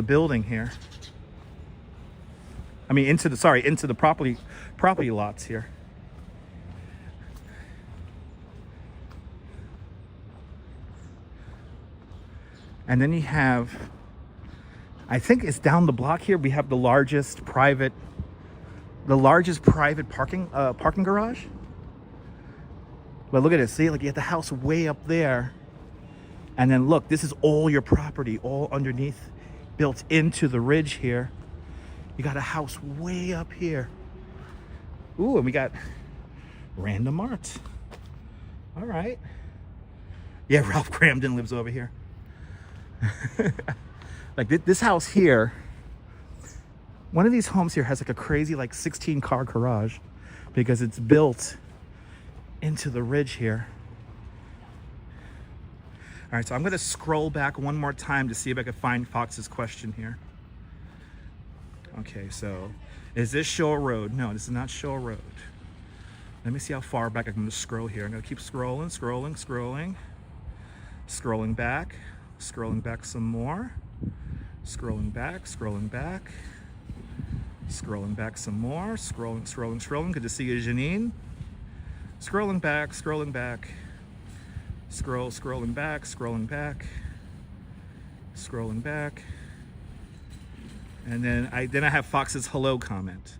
building here. I mean, into the property lots here. And then you have, I think it's down the block here, we have the largest private parking garage. But look at it, see, like you have the house way up there. And then look, this is all your property, all underneath, built into the ridge here. You got a house way up here. Ooh, and we got random art. All right. Yeah, Ralph Cramden lives over here. Like this house here, one of these homes here has like a crazy like 16-car garage because it's built into the ridge here. All right, so I'm gonna scroll back one more time to see if I can find Fox's question here. Okay, so is this Shore Road? No, this is not Shore Road. Let me see how far back I'm gonna scroll here. I'm gonna keep scrolling, scrolling back some more, scrolling back some more, scrolling. Good to see you, Janine. Scrolling back, scrolling back, and then I have Fox's hello comment.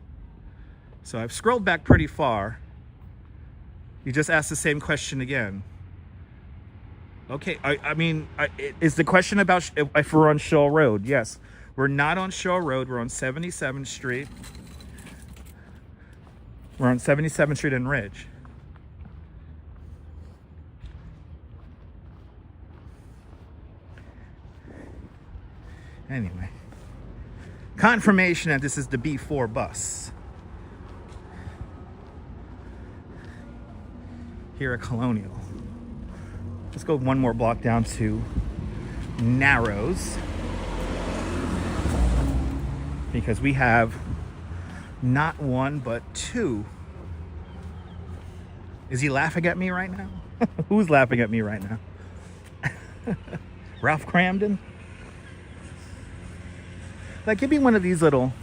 So I've scrolled back pretty far. You just asked the same question again. Okay, I mean, is the question about if we're on Shaw Road? Yes, we're not on Shaw Road. We're on 77th Street. We're on 77th Street and Ridge. Anyway, confirmation that this is the B4 bus. Here at Colonial. Let's go one more block down to Narrows, because we have not one but two. Is he laughing at me right now? Who's laughing at me right now? Ralph Cramden? Like, give me one of these little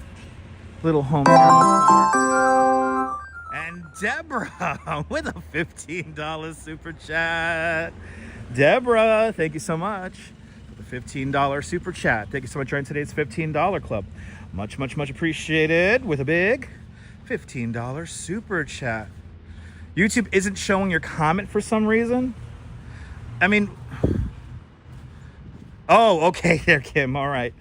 homes here in the corner. And Deborah with a $15 super chat. Deborah, thank you so much for the $15 super chat. Thank you so much for joining today's $15 club. Much, much, much appreciated with a big $15 super chat. YouTube isn't showing your comment for some reason. I mean, oh, okay there, Kim. All right.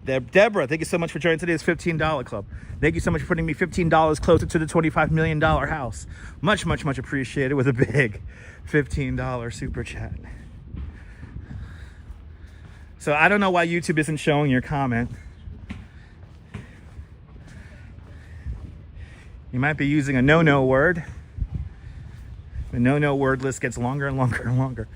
Deborah, thank you so much for joining today's $15 club. Thank you so much for putting me $15 closer to the $25 million house. Much, much, much appreciated with a big $15 super chat. So I don't know why YouTube isn't showing your comment. You might be using a no-no word. The no-no word list gets longer and longer and longer.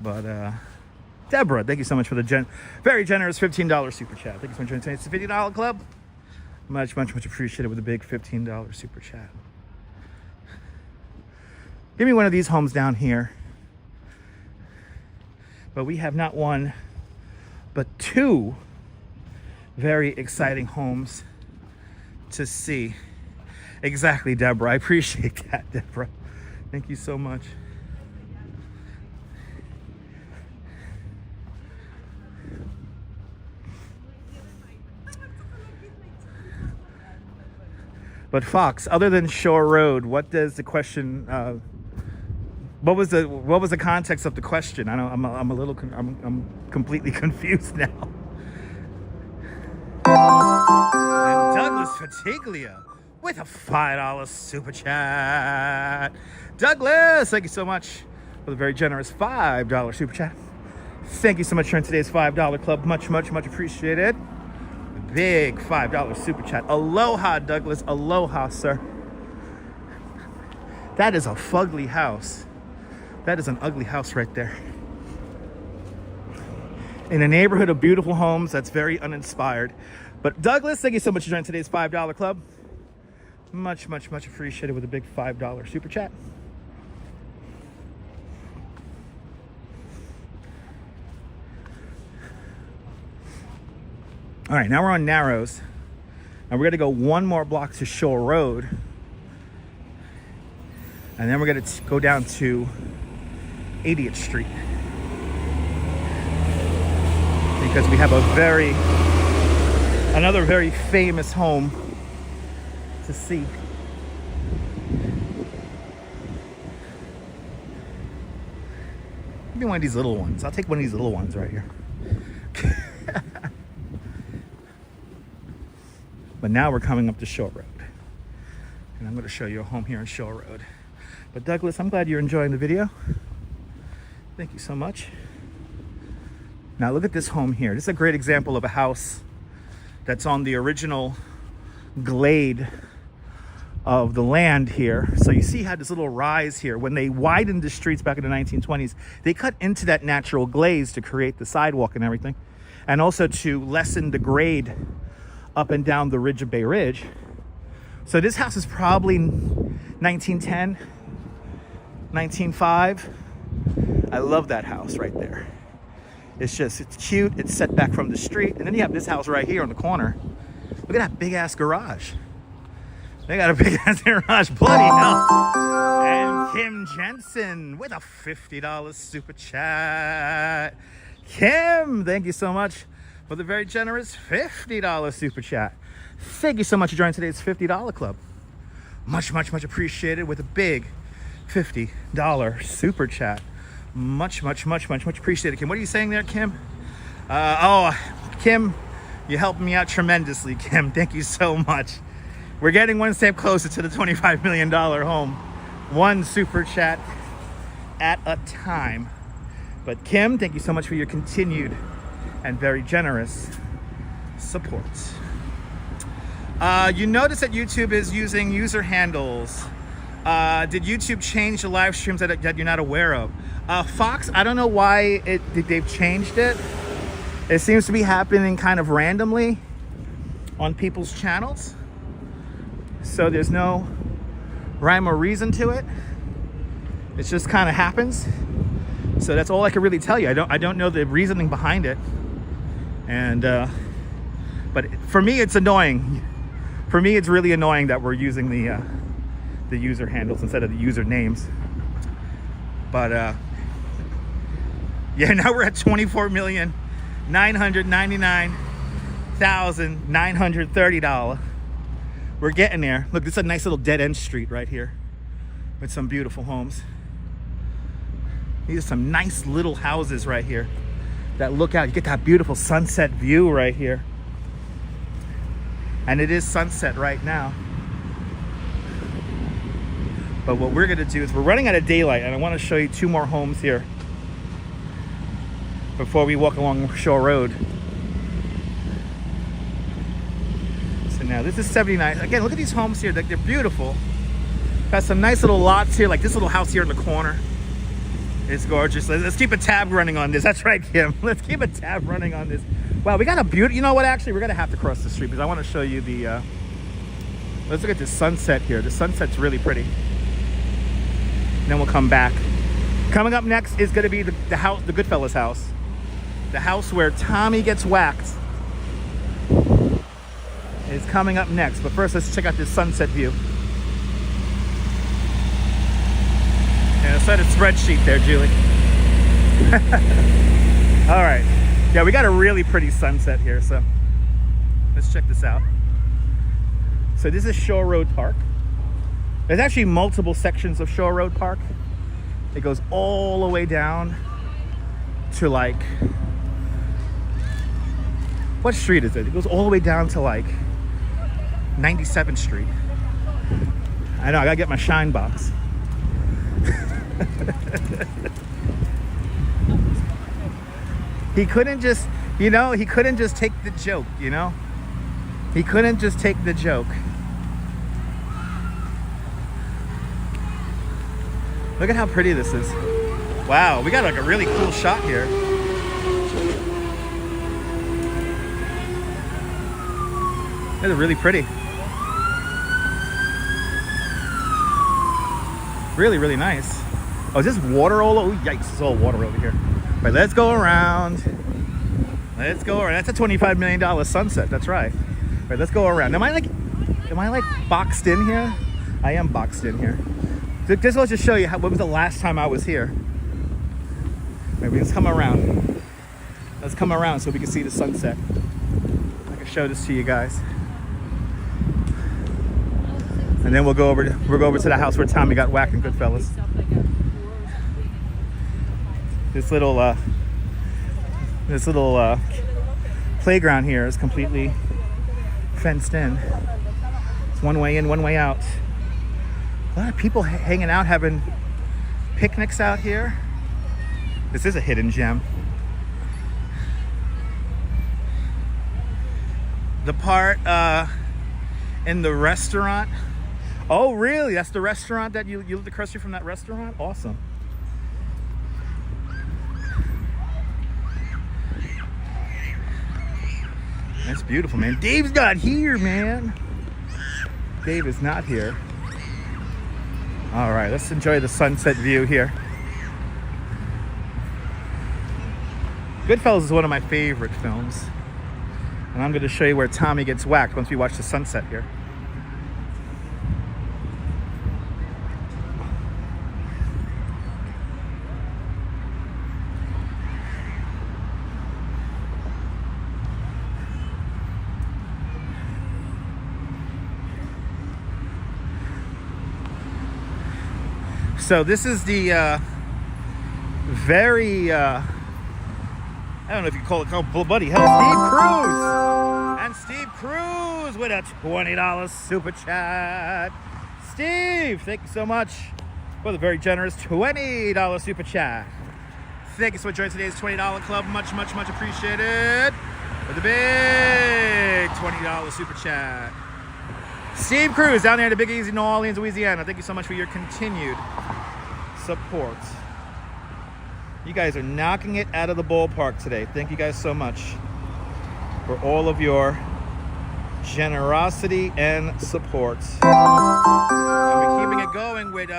But Deborah, thank you so much for the very generous $15 super chat. Thank you so much for joining today's $50 club. Much, much, much appreciated with a big $15 super chat. Give me one of these homes down here. But we have not one, but two very exciting homes to see. Exactly, Deborah. I appreciate that, Deborah. Thank you so much. But Fox, other than Shore Road, what does the question? What was the context of the question? I'm completely confused now. And Douglas Fatiglia with a $5 super chat. Douglas, thank you so much for the very generous $5 super chat. Thank you so much for joining today's $5 club. Much, much, much appreciated. Big $5 super chat. Aloha, Douglas. Aloha, sir. That is a fugly house. That is an ugly house right there. In a neighborhood of beautiful homes that's very uninspired. But Douglas, thank you so much for joining today's $5 club. Much, much, much appreciated with a big $5 super chat. All right, now we're on Narrows. And we're gonna go one more block to Shore Road. And then we're gonna go down to 80th Street. Because we have another very famous home to see. Give me one of these little ones. I'll take one of these little ones right here. But now we're coming up to Shore Road. And I'm going to show you a home here on Shore Road. But Douglas, I'm glad you're enjoying the video. Thank you so much. Now look at this home here. This is a great example of a house that's on the original glade of the land here. So you see how this little rise here, when they widened the streets back in the 1920s, they cut into that natural glaze to create the sidewalk and everything. And also to lessen the grade up and down the ridge of Bay Ridge. So this house is probably 1910, 1905. I love that house right there. It's cute. It's set back from the street. And then you have this house right here on the corner. Look at that big ass garage. They got a big ass garage. Bloody hell. And Kim Jensen with a $50 super chat. Kim, thank you so much with a very generous $50 super chat. Thank you so much for joining today's $50 club. Much, much, much appreciated with a big $50 super chat. Much, much, much, much, much appreciated. Kim, what are you saying there, Kim? Kim, you helped me out tremendously, Kim. Thank you so much. We're getting one step closer to the $25 million home. One super chat at a time. But Kim, thank you so much for your continued and very generous support. You notice that YouTube is using user handles. Did YouTube change the live streams that you're not aware of? Fox, I don't know why they've changed it. It seems to be happening kind of randomly on people's channels. So there's no rhyme or reason to it. It just kind of happens. So that's all I can really tell you. I don't know the reasoning behind it. And but for me, it's annoying. For me, it's really annoying that we're using the user handles instead of the user names. But yeah, now we're at 24,999,930 $. We're getting there. Look, this is a nice little dead end street right here with some beautiful homes. These are some nice little houses right here that look out. You get that beautiful sunset view right here. And it is sunset right now. But what we're gonna do is we're running out of daylight, and I wanna show you two more homes here before we walk along Shore Road. So now this is 79. Again, look at these homes here. They're beautiful. Got some nice little lots here, like this little house here in the corner. It's gorgeous. Let's keep a tab running on this. That's right, Kim. Let's keep a tab running on this. Wow, we got a beauty. You know what? Actually, we're gonna have to cross the street because I want to show you the. Let's look at this sunset here. The sunset's really pretty. And then we'll come back. Coming up next is gonna be the house, the Goodfellas house, the house where Tommy gets whacked. Is coming up next. But first, let's check out this sunset view. Yeah, set a spreadsheet there, Julie. All right. Yeah, we got a really pretty sunset here, so let's check this out. So this is Shore Road Park. There's actually multiple sections of Shore Road Park. It goes all the way down to like, what street is it? It goes all the way down to like 97th Street. I know, I gotta get my shine box. He couldn't just, he couldn't just take the joke, He couldn't just take the joke. Look at how pretty this is. Wow, we got like a really cool shot here. This is really pretty. Really, really nice. Oh, is this water all over? Oh, yikes, it's all water over here. All right, let's go around. Let's go around. That's a $25 million sunset, that's right. All right, let's go around. Am I like boxed in here? I am boxed in here. Just let's just show you what was the last time I was here. Maybe let's come around. Let's come around so we can see the sunset. I can show this to you guys. And then we'll go over to the house where Tommy got whacked in Goodfellas. This little playground here is completely fenced in. It's one way in, one way out. A lot of people hanging out, having picnics out here. This is a hidden gem. The part in the restaurant. Oh, really? That's the restaurant that you lived across from that restaurant? Awesome. That's beautiful, man. Dave's not here, man. Dave is not here. All right, let's enjoy the sunset view here. Goodfellas is one of my favorite films. And I'm going to show you where Tommy gets whacked once we watch the sunset here. So this is the very, I don't know if you call it buddy. Hell, Steve Cruz. And Steve Cruz with a $20 super chat. Steve, thank you so much for the very generous $20 super chat. Thank you so much for joining today's $20 club. Much, much, much appreciated. For the big $20 super chat. Steve Cruz down there in the Big Easy, New Orleans, Louisiana. Thank you so much for your continued support. You guys are knocking it out of the ballpark today. Thank you guys so much for all of your generosity and support. And we're keeping it going with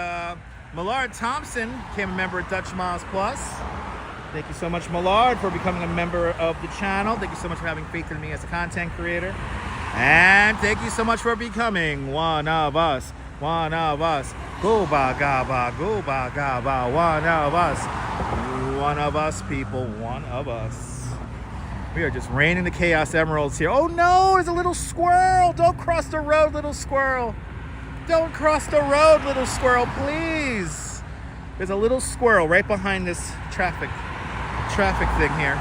Millard Thompson, became a member of Dutch Miles Plus. Thank you so much, Millard, for becoming a member of the channel. Thank you so much for having faith in me as a content creator. And thank you so much for becoming one of us. One of us. Gooba gaba, gooba gaba, one of us. One of us, people, one of us. We are just raining the Chaos Emeralds here. Oh no, there's a little squirrel. Don't cross the road, little squirrel. Don't cross the road, little squirrel, please. There's a little squirrel right behind this traffic thing here.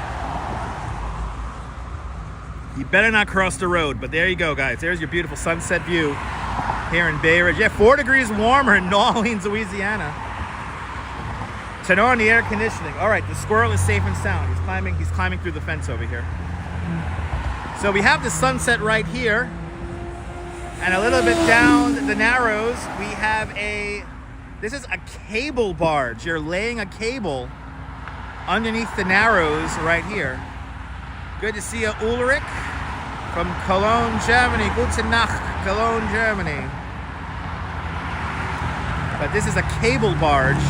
You better not cross the road, but there you go, guys. There's your beautiful sunset view here in Bay Ridge. Yeah, 4 degrees warmer in New Orleans, Louisiana. Turn on the air conditioning. All right, the squirrel is safe and sound. He's climbing through the fence over here. So we have the sunset right here. And a little bit down the Narrows, we have this is a cable barge. You're laying a cable underneath the Narrows right here. Good to see you, Ulrich, from Cologne, Germany. Gute Nacht, Cologne, Germany. But this is a cable barge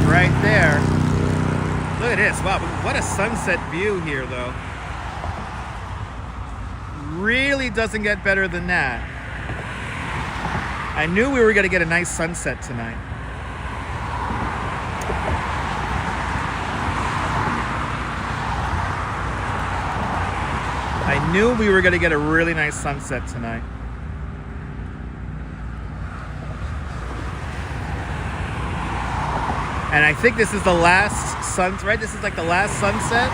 right there. Look at this. Wow, what a sunset view here, though. Really doesn't get better than that. I knew we were going to get a nice sunset tonight. I knew we were going to get a really nice sunset tonight. And I think this is the last right? This is like the last sunset.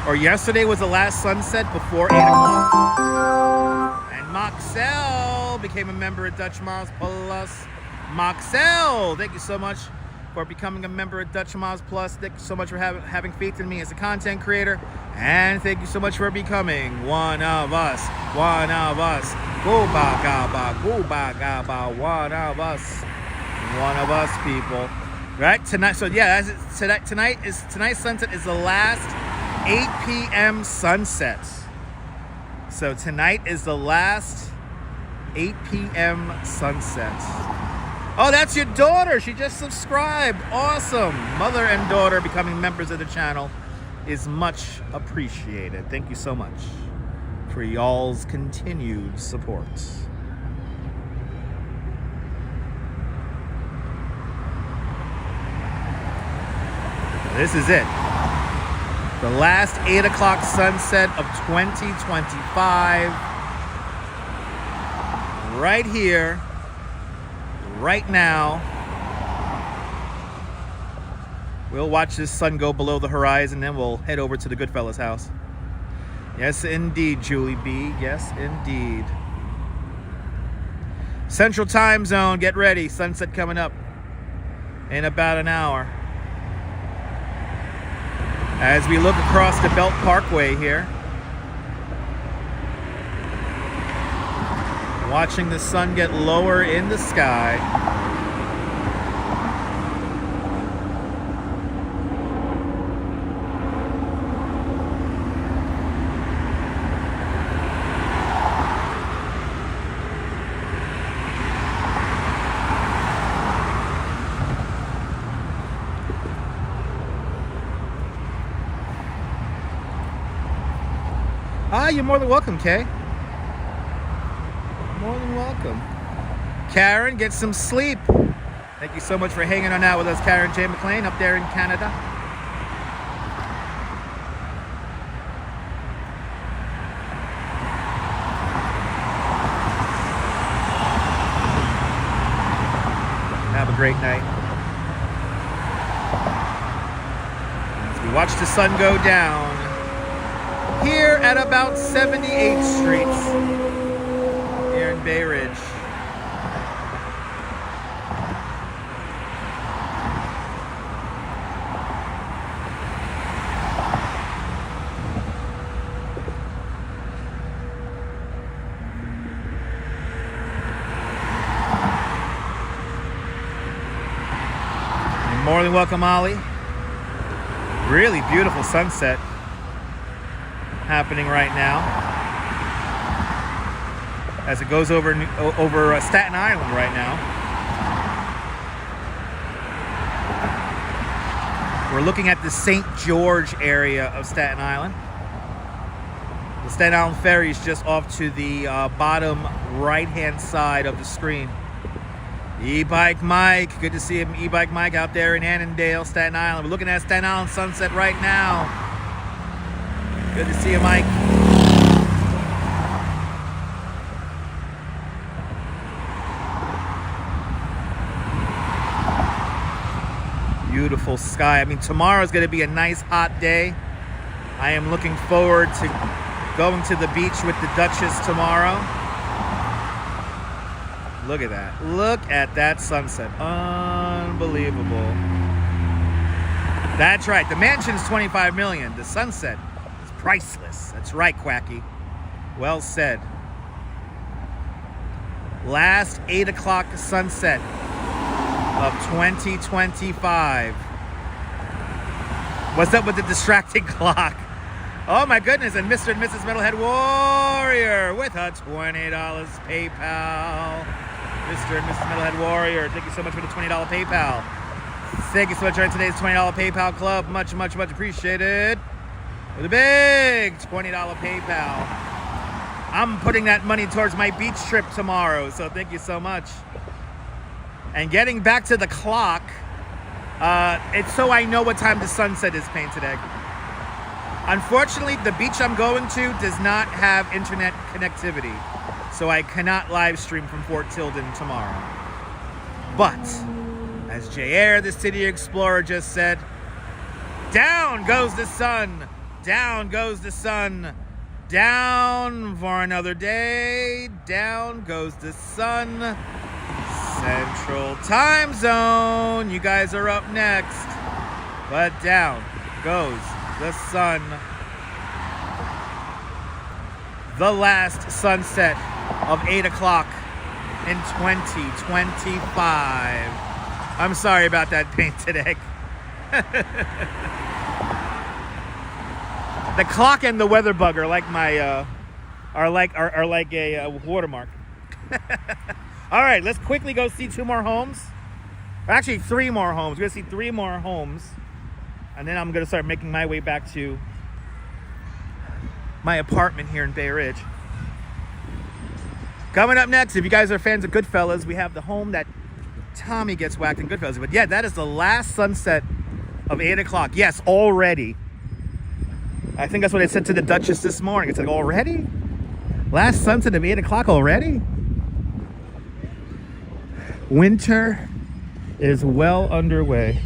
Or yesterday was the last sunset before 8 o'clock. And Moxel became a member of Dutch Miles Plus. Moxel, thank you so much for becoming a member of Dutch Miles Plus. Thank you so much for having faith in me as a content creator. And thank you so much for becoming one of us. One of us. Gooba gaba, gooba gaba, one of us. One of us, people. Right? Tonight, so yeah, tonight's sunset is the last 8 p.m. sunset. So tonight is the last 8 p.m. sunset. Oh, that's your daughter. She just subscribed. Awesome. Mother and daughter becoming members of the channel is much appreciated. Thank you so much for y'all's continued support. This is it. The last 8 o'clock sunset of 2025. Right here. Right now. We'll watch this sun go below the horizon, then we'll head over to the Goodfellas house. Yes, indeed, Julie B. Yes, indeed. Central Time Zone, get ready. Sunset coming up in about an hour. As we look across the Belt Parkway here, watching the sun get lower in the sky. You're more than welcome, Kay. More than welcome. Karen, get some sleep. Thank you so much for hanging on out with us, Karen J. McLean, up there in Canada. Have a great night. As we watch the sun go down here at about 78th Street here in Bay Ridge. More than welcome, Ollie. Really beautiful sunset happening right now as it goes over Staten Island right now. We're looking at the St. George area of Staten Island. The Staten Island Ferry is just off to the bottom right-hand side of the screen. E-Bike Mike, good to see him. E-Bike Mike out there in Annandale, Staten Island. We're looking at Staten Island sunset right now. Good to see you, Mike. Beautiful sky. I mean, tomorrow's going to be a nice hot day. I am looking forward to going to the beach with the Duchess tomorrow. Look at that. Look at that sunset. Unbelievable. That's right. The mansion's $25 million. The sunset is priceless. That's right, Quacky. Well said. Last 8 o'clock sunset of 2025. What's up with the distracting clock? Oh my goodness, and Mr. and Mrs. Metalhead Warrior with a $20 PayPal. Mr. and Mrs. Metalhead Warrior, thank you so much for the $20 PayPal. Thank you so much for today's $20 PayPal club. Much, much, much appreciated. With a big $20 PayPal. I'm putting that money towards my beach trip tomorrow, so thank you so much. And getting back to the clock, it's so I know what time the sunset is, Paint Today. Unfortunately, the beach I'm going to does not have internet connectivity, so I cannot live stream from Fort Tilden tomorrow. But, as J.R. the City Explorer just said, down goes the sun, down goes the sun, down for another day, down goes the sun. Central Time Zone, you guys are up next, but down goes the sun. The last sunset of 8 o'clock in 2025. I'm sorry about that, Painted Egg. The clock and the weather bug are like my are like a watermark. All right, let's quickly go see 2 more homes. Actually, 3 more homes. We're gonna see 3 more homes. And then I'm going to start making my way back to my apartment here in Bay Ridge. Coming up next, if you guys are fans of Goodfellas, we have the home that Tommy gets whacked in Goodfellas. But yeah, that is the last sunset of 8 o'clock. Yes, already. I think that's what I said to the Duchess this morning. It's like, already? Last sunset of 8 o'clock already? Winter is well underway.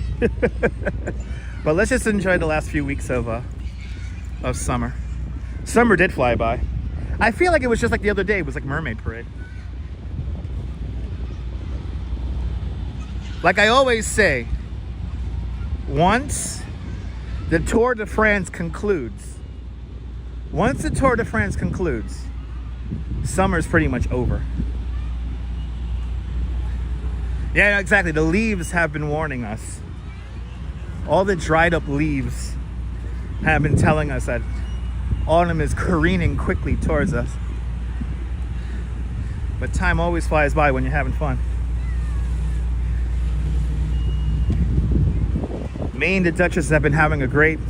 But let's just enjoy the last few weeks of summer. Summer did fly by. I feel like it was just like the other day. It was like Mermaid Parade. Like I always say, once the Tour de France concludes, summer's pretty much over. Yeah, exactly. The leaves have been warning us. All the dried up leaves have been telling us that autumn is careening quickly towards us. But time always flies by when you're having fun. Me and the Duchess have been having a great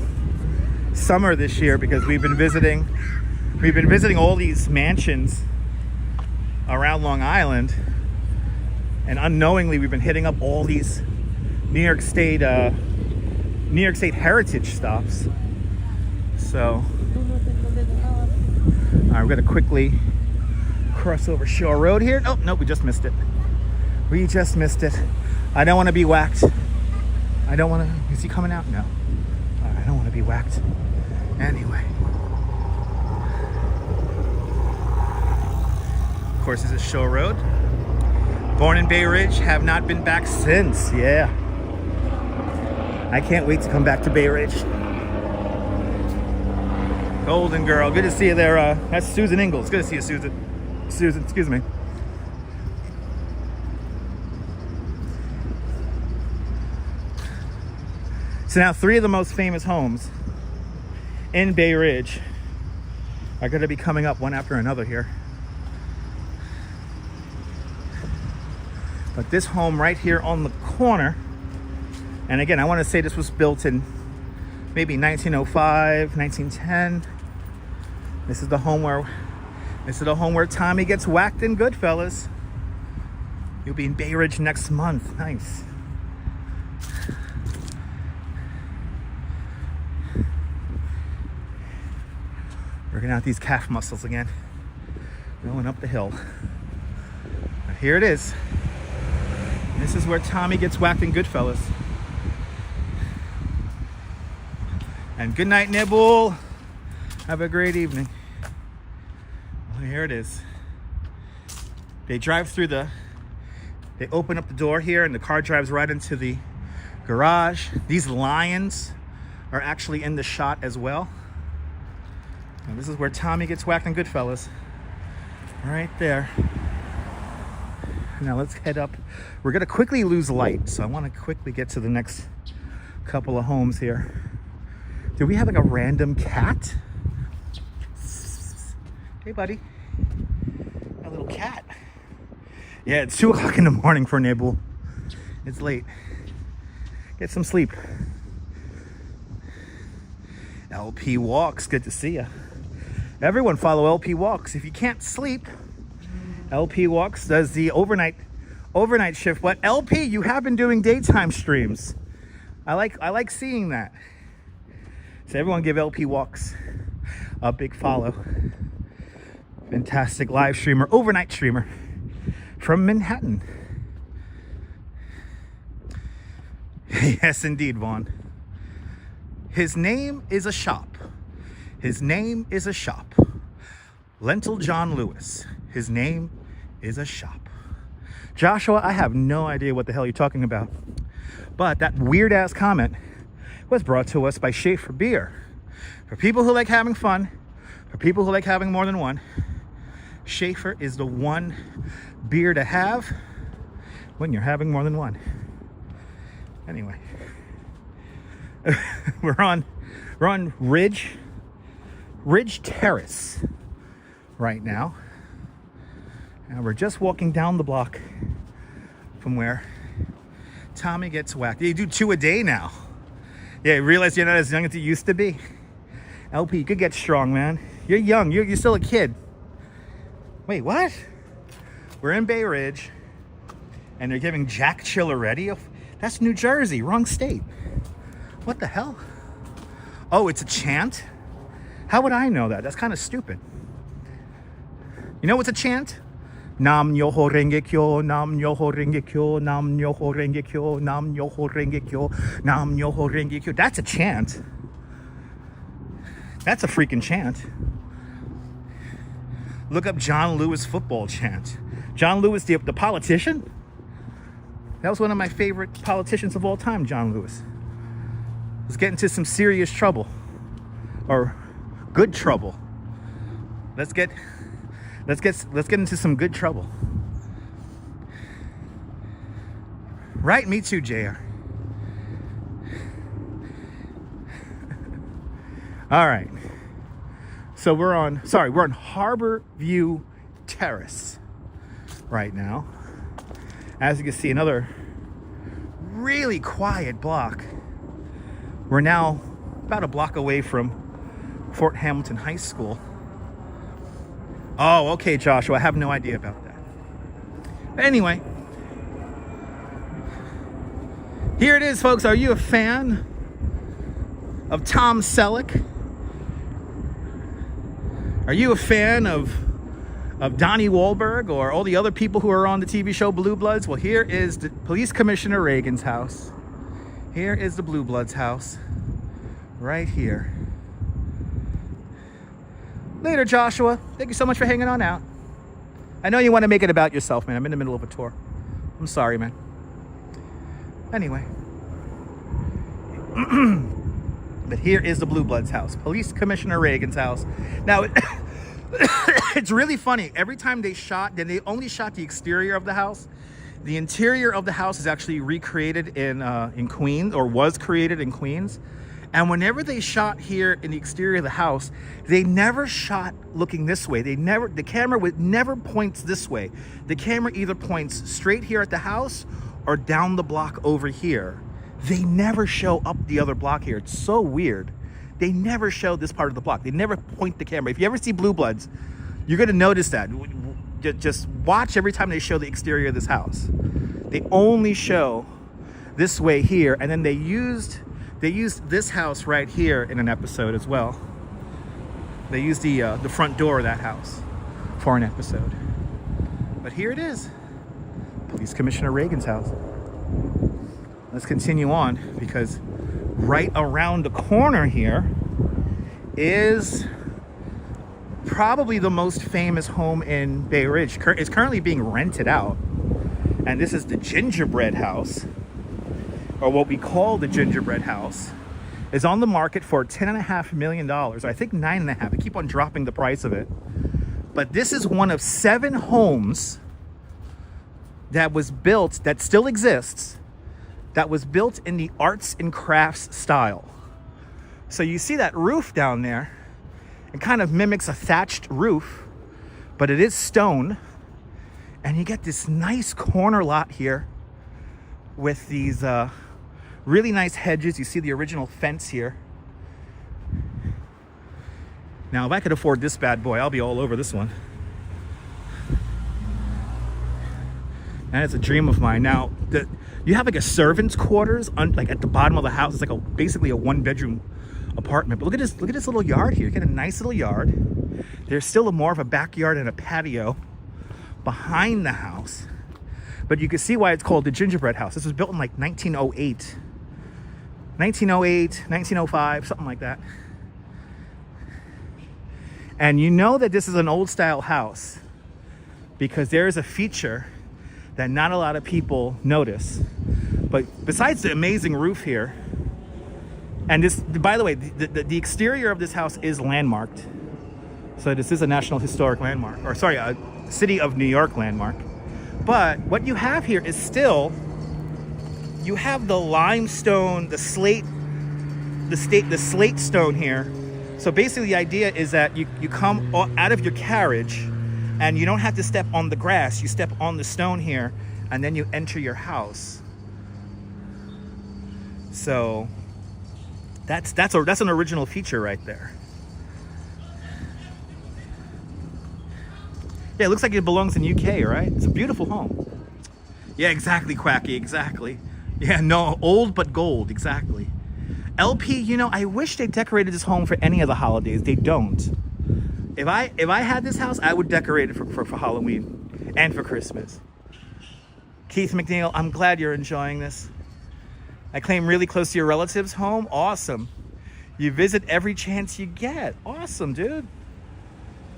summer this year because we've been visiting all these mansions around Long Island, and unknowingly we've been hitting up all these New York State heritage stops. So, all right, we're gonna quickly cross over Shore Road here. Oh, no, we just missed it. I don't want to be whacked. I don't want to. Is he coming out? No. I don't want to be whacked. Anyway. Of course, this is Shore Road. Born in Bay Ridge, have not been back since. Yeah. I can't wait to come back to Bay Ridge. Golden girl, good to see you there. That's Susan Ingalls. Good to see you, Susan. Susan, excuse me. So now 3 of the most famous homes in Bay Ridge are going to be coming up one after another here. But this home right here on the corner, and again, I want to say this was built in maybe 1905, 1910. This is the home where Tommy gets whacked in Goodfellas. You'll be in Bay Ridge next month. Nice. Working out these calf muscles again. Going up the hill. But here it is. This is where Tommy gets whacked in Goodfellas. And good night, Nibble. Have a great evening. Well, here it is. They drive through they open up the door here and the car drives right into the garage. These lions are actually in the shot as well. And this is where Tommy gets whacked in Goodfellas. Right there. Now let's head up. We're gonna quickly lose light, so I want to quickly get to the next couple of homes here. Do we have like a random cat? Hey, buddy. A little cat. Yeah, it's 2 o'clock in the morning for Nibble. It's late. Get some sleep. LP Walks, good to see ya. Everyone follow LP Walks. If you can't sleep, LP Walks does the overnight shift. But LP, you have been doing daytime streams. I like seeing that. So everyone give LP Walks a big follow. Fantastic live streamer, overnight streamer from Manhattan. Yes, indeed, Vaughn. His name is a shop. His name is a shop. Lentil John Lewis. His name is a shop. Joshua, I have no idea what the hell you're talking about. But that weird ass comment was brought to us by Schaefer Beer. For people who like having fun, for people who like having more than one, Schaefer is the one beer to have when you're having more than one. Anyway, we're on Ridge Terrace right now. And we're just walking down the block from where Tommy gets whacked. You do 2 a day now. Yeah, you realize you're not as young as you used to be. LP, you could get strong, man. You're young. You're still a kid. Wait, what? We're in Bay Ridge, and they're giving Jack Chill already? That's New Jersey, wrong state. What the hell? Oh, it's a chant? How would I know that? That's kind of stupid. You know what's a chant? Nam Myoho Renge Kyo, Nam Myoho Renge Kyo, Nam Myoho Renge Kyo, Nam Myoho Renge Kyo, Nam Myoho Renge Kyo. That's a chant. That's a freaking chant. Look up John Lewis football chant. John Lewis, the politician? That was one of my favorite politicians of all time, John Lewis. Was getting into some serious trouble. Or good trouble. Let's get into some good trouble. Right, me too, JR. All right. So we're on Harbor View Terrace right now. As you can see, another really quiet block. We're now about a block away from Fort Hamilton High School. Oh, okay, Joshua, I have no idea about that. But anyway, here it is, folks. Are you a fan of Tom Selleck? Are you a fan of of Donnie Wahlberg or all the other people who are on the TV show Blue Bloods. Well, here is the Police Commissioner Reagan's house. Here is the Blue Bloods house. Right here. Later, Joshua. Thank you so much for hanging on out. I know you want to make it about yourself, man. I'm in the middle of a tour. I'm sorry, man. Anyway. But here is the Blue Bloods house. Police Commissioner Reagan's house. Now, it's really funny. Every time they shot, then they only shot the exterior of the house. The interior of the house is actually recreated in Queens, or was created in Queens. And whenever they shot here in the exterior of the house, they never shot looking this way. The camera never points this way. The camera either points straight here at the house or down the block over here. They never show up the other block here. It's so weird. They never show this part of the block. They never point the camera. If you ever see Blue Bloods, you're going to notice that. Just watch every time they show the exterior of this house. They only show this way here, and then they used this house right here in an episode as well. They used the front door of that house for an episode. But here it is, Police Commissioner Reagan's house. Let's continue on, because right around the corner here is probably the most famous home in Bay Ridge. It's currently being rented out. And this is the gingerbread house, or what we call the gingerbread house. Is on the market for $10.5 million. I think 9.5. I keep on dropping the price of it. But this is one of 7 homes that was built, that still exists, that was built in the arts and crafts style. So you see that roof down there. It kind of mimics a thatched roof, but it is stone. And you get this nice corner lot here with these really nice hedges. You see the original fence here. Now, if I could afford this bad boy, I'll be all over this one. And it's a dream of mine. Now, you have like a servant's quarters like at the bottom of the house. It's like basically a 1-bedroom apartment. But look at this little yard here. You get a nice little yard. There's still more of a backyard and a patio behind the house. But you can see why it's called the gingerbread house. This was built in like 1908. 1908, 1905, something like that. And you know that this is an old style house because there is a feature that not a lot of people notice. But besides the amazing roof here, and this, by the way, the exterior of this house is landmarked. So this is a National Historic Landmark, or sorry, a City of New York landmark. But what you have here is still, you have the limestone, the slate stone here. So basically the idea is that you come out of your carriage and you don't have to step on the grass. You step on the stone here and then you enter your house. So that's an original feature right there. Yeah, it looks like it belongs in UK, right? It's a beautiful home. Yeah, exactly, Quacky, exactly. Yeah, no, old but gold, exactly. LP, you know, I wish they decorated this home for any of the holidays. They don't. If I had this house, I would decorate it for Halloween and for Christmas. Keith McNeil, I'm glad you're enjoying this. I claim really close to your relative's home. Awesome. You visit every chance you get. Awesome, dude.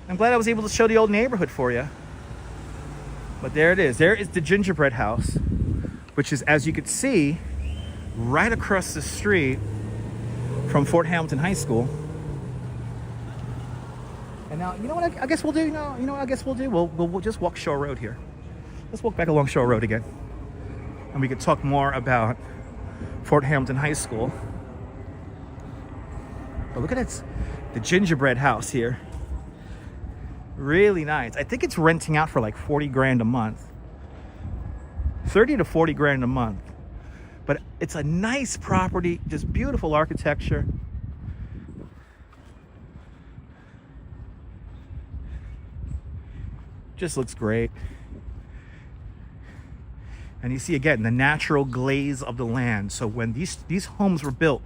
I'm glad I was able to show the old neighborhood for you. But there it is. There is the gingerbread house, which is, as you could see, right across the street from Fort Hamilton High School. And now, you know what I guess we'll do? You know what I guess we'll do? We'll just walk Shore Road here. Let's walk back along Shore Road again. And we could talk more about Fort Hamilton High School. But look at it. The gingerbread house here. Really nice. I think it's renting out for like 40 grand a month. 30 to 40 grand a month. But it's a nice property, just beautiful architecture. Just looks great. And you see again the natural glaze of the land. So when these homes were built,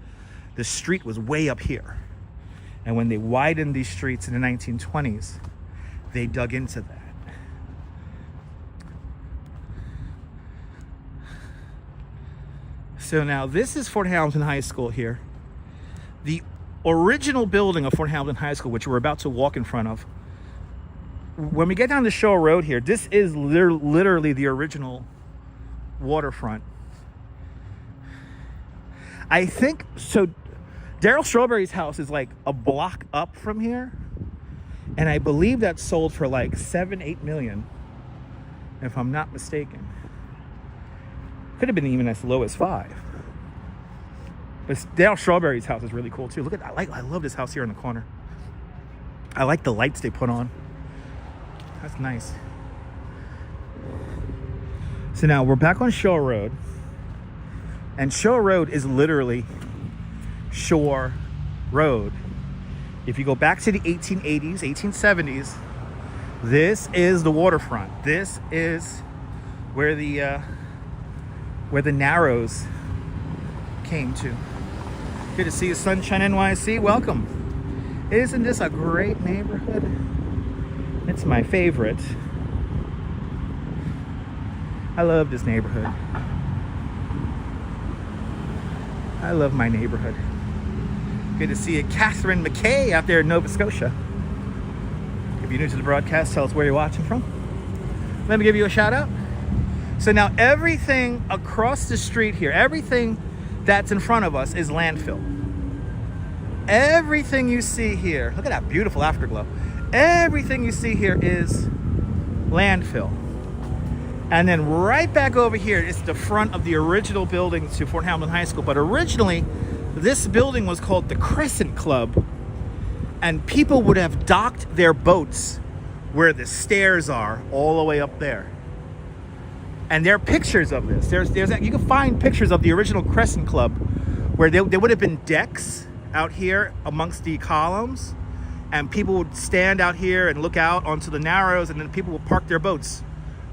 the street was way up here. And when they widened these streets in the 1920s, they dug into that. So now this is Fort Hamilton High School here. The original building of Fort Hamilton High School, which we're about to walk in front of. When we get down the Shore Road here, this is literally the original Waterfront. I think, so Daryl Strawberry's house is like a block up from here. And I believe that sold for like 7-8 million, if I'm not mistaken. Could have been even as low as 5. But Daryl Strawberry's house is really cool too. Look at that. I love this house here in the corner. I like the lights they put on. That's nice. So now we're back on Shore Road. And Shore Road is literally Shore Road. If you go back to the 1880s, 1870s, this is the waterfront. This is where the Narrows came to. Good to see you, Sunshine NYC. Welcome. Isn't this a great neighborhood? It's my favorite. I love this neighborhood. I love my neighborhood. Good to see you, Catherine McKay out there in Nova Scotia. If you're new to the broadcast, tell us where you're watching from. Let me give you a shout out. So now everything across the street here, everything that's in front of us is landfill. Everything you see here, look at that beautiful afterglow. Everything you see here is landfill. And then right back over here is the front of the original building to Fort Hamilton High School. But originally, this building was called the Crescent Club. And people would have docked their boats where the stairs are, all the way up there. And there are pictures of this. You can find pictures of the original Crescent Club where there would have been decks out here amongst the columns. And people would stand out here and look out onto the Narrows, and then people would park their boats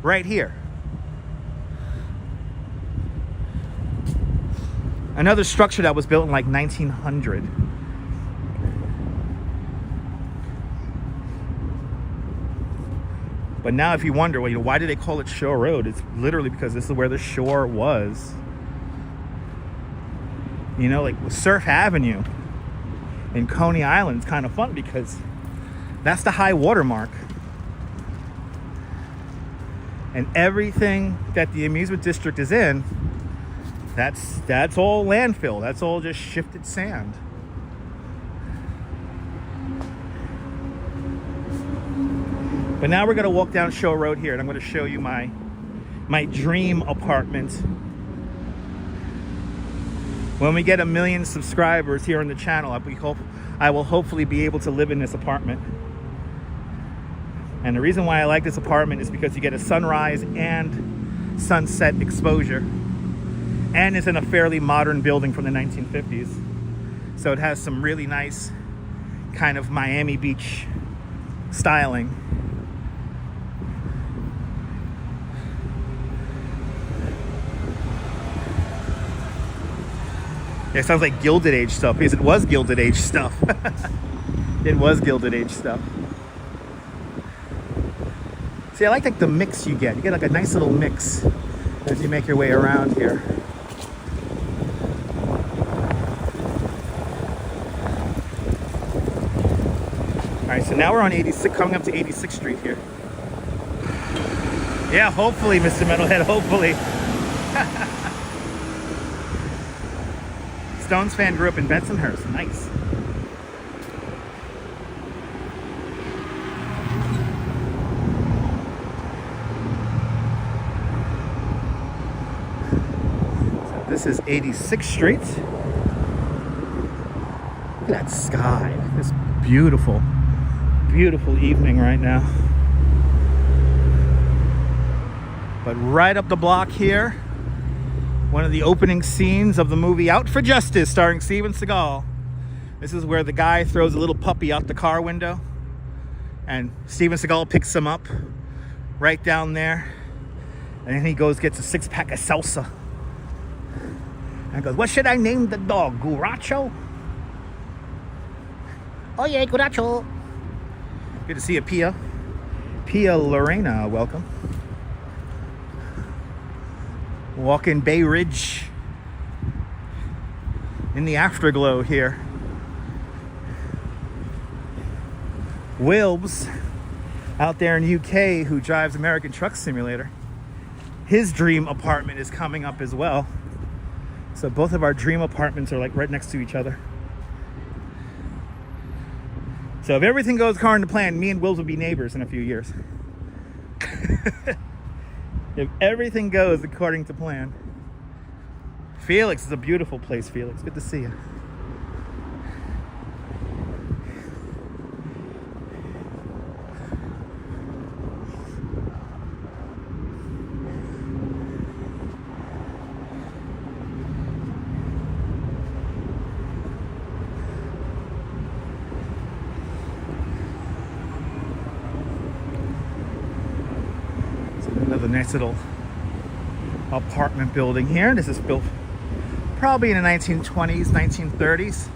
right here. Another structure that was built in like 1900. But now if you wonder, well, why do they call it Shore Road? It's literally because this is where the shore was. Like Surf Avenue in Coney Island is kind of fun because that's the high water mark. And everything that the amusement district is in, that's all landfill. That's all just shifted sand. But now we're going to walk down Shore Road here, and I'm going to show you my dream apartment. When we get 1 million subscribers here on the channel, I will hopefully be able to live in this apartment. And the reason why I like this apartment is because you get a sunrise and sunset exposure. And it's in a fairly modern building from the 1950s. So it has some really nice kind of Miami Beach styling. Yeah, it sounds like Gilded Age stuff because it was Gilded Age stuff. It was Gilded Age stuff. See, I like the mix you get. You get like a nice little mix as you make your way around here. All right, so now we're on 86, coming up to 86th Street here. Yeah, hopefully, Mr. Metalhead, hopefully. Stones fan grew up in Bensonhurst. Nice. So this is 86th Street. Look at that sky. This beautiful, beautiful evening right now. But right up the block here, one of the opening scenes of the movie Out for Justice, starring Steven Seagal. This is where the guy throws a little puppy out the car window, and Steven Seagal picks him up right down there, and then he gets a 6-pack of salsa and goes, "What should I name the dog? Guracho?" "Oh yeah, Guracho." Good to see you, Pia Lorena, welcome. Walking Bay Ridge. in the afterglow here. Wilbs out there in UK, who drives American Truck Simulator, his dream apartment is coming up as well. So both of our dream apartments are like right next to each other. So if everything goes according to plan, me and Wilbs will be neighbors in a few years. If everything goes according to plan. Felix, is a beautiful place, Felix. Good to see you. Another nice little apartment building here. This is built probably in the 1920s, 1930s.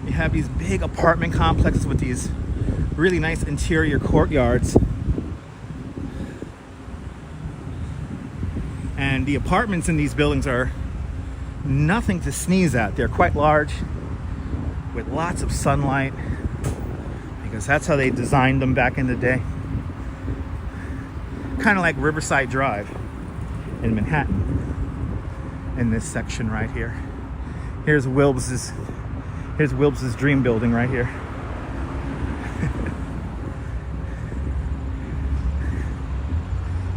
You have these big apartment complexes with these really nice interior courtyards. And the apartments in these buildings are nothing to sneeze at. They're quite large with lots of sunlight because that's how they designed them back in the day. Kind of like Riverside Drive in Manhattan in this section right here. Here's Wilbs's dream building right here.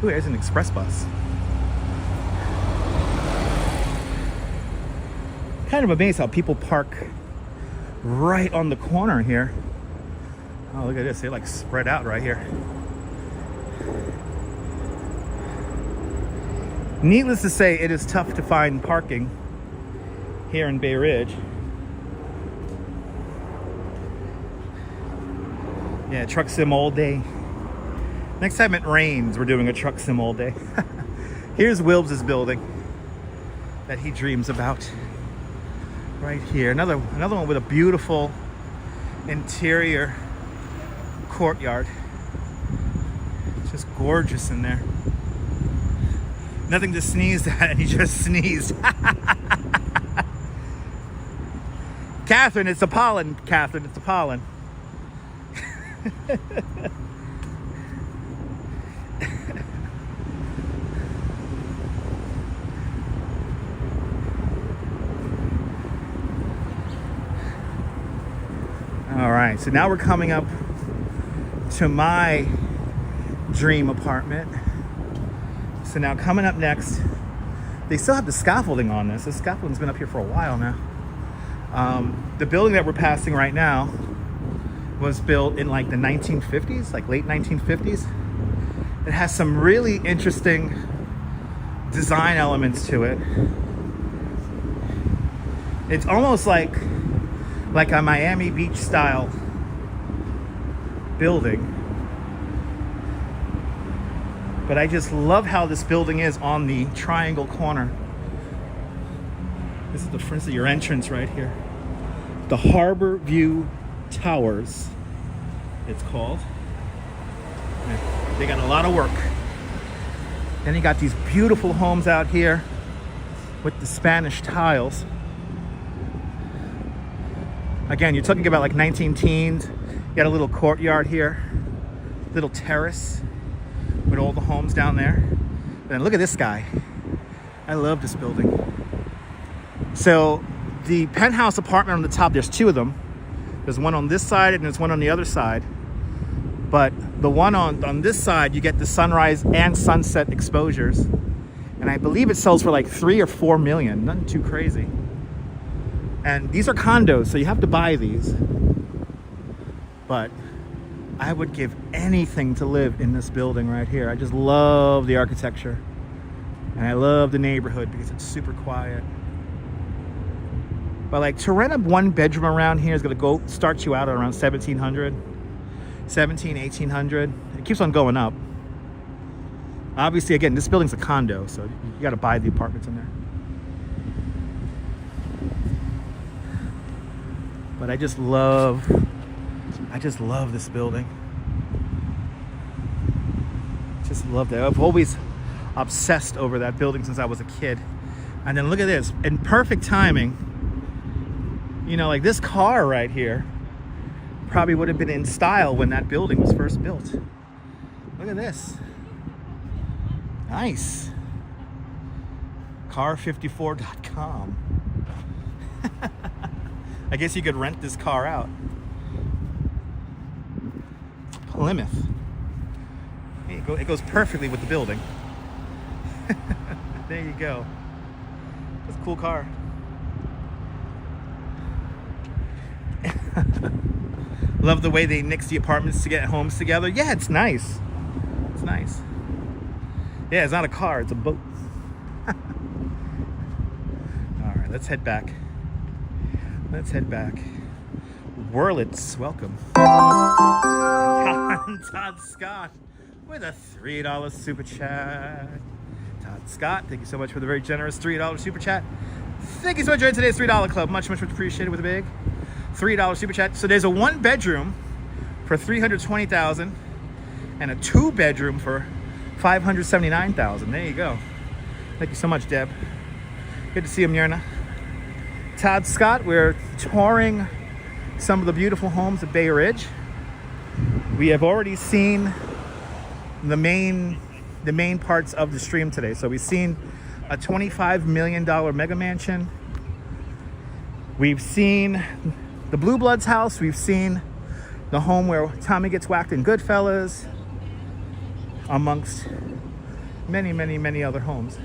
Ooh, there's an express bus. Kind of amazed how people park right on the corner here. Oh, look at this, they're like spread out right here. Needless to say, it is tough to find parking here in Bay Ridge. Yeah, truck sim all day. Next time it rains, we're doing a truck sim all day. Here's Wilbs' building that he dreams about. Right here, another one with a beautiful interior courtyard. It's just gorgeous in there. Nothing to sneeze at, and he just sneezed. Catherine, it's the pollen. Catherine, it's the pollen. All right, so now we're coming up to my dream apartment. So now coming up next, they still have the scaffolding on this. The scaffolding's been up here for a while now. The building that we're passing right now was built in like the 1950s, like late 1950s. It has some really interesting design elements to it. It's almost like a Miami Beach style building. But I just love how this building is on the triangle corner. This is the front of your entrance right here. The Harbor View Towers, it's called. They got a lot of work. Then you got these beautiful homes out here with the Spanish tiles. Again, you're talking about like 19 teens. You got a little courtyard here, little terrace with all the homes down there. And then look at this guy. I love this building. So the penthouse apartment on the top, there's two of them. There's one on this side and there's one on the other side. But the one on this side, you get the sunrise and sunset exposures. And I believe it sells for like 3 or 4 million, nothing too crazy. And these are condos, so you have to buy these. But I would give anything to live in this building right here. I just love the architecture. And I love the neighborhood because it's super quiet. But like to rent a 1-bedroom around here is gonna start you out at around 1,700, 1,800. It keeps on going up. Obviously, again, this building's a condo, so you gotta buy the apartments in there. But I just love this building. Just love that. I've always obsessed over that building since I was a kid. And then look at this, in perfect timing, You know, like this car right here probably would have been in style when that building was first built. Look at this. Nice. Car54.com. I guess you could rent this car out. Plymouth. It goes perfectly with the building. There you go. That's a cool car. Love the way they nix the apartments to get homes together. Yeah, it's nice. It's nice. Yeah, it's not a car, it's a boat. All right, let's head back. Let's head back. Wurlitz, welcome. And Todd Scott with a $3 super chat. Todd Scott, thank you so much for the very generous $3 super chat. Thank you so much for joining today's $3 club. Much appreciated with a big $3 super chat. So there's a 1-bedroom for $320,000 and a 2-bedroom for $579,000. There you go. Thank you so much, Deb. Good to see you, Myrna. Todd Scott, we're touring some of the beautiful homes at Bay Ridge. We have already seen the main parts of the stream today. So we've seen a $25 million mega mansion. We've seen the Blue Bloods house. We've seen the home where Tommy gets whacked in Goodfellas, amongst many other homes.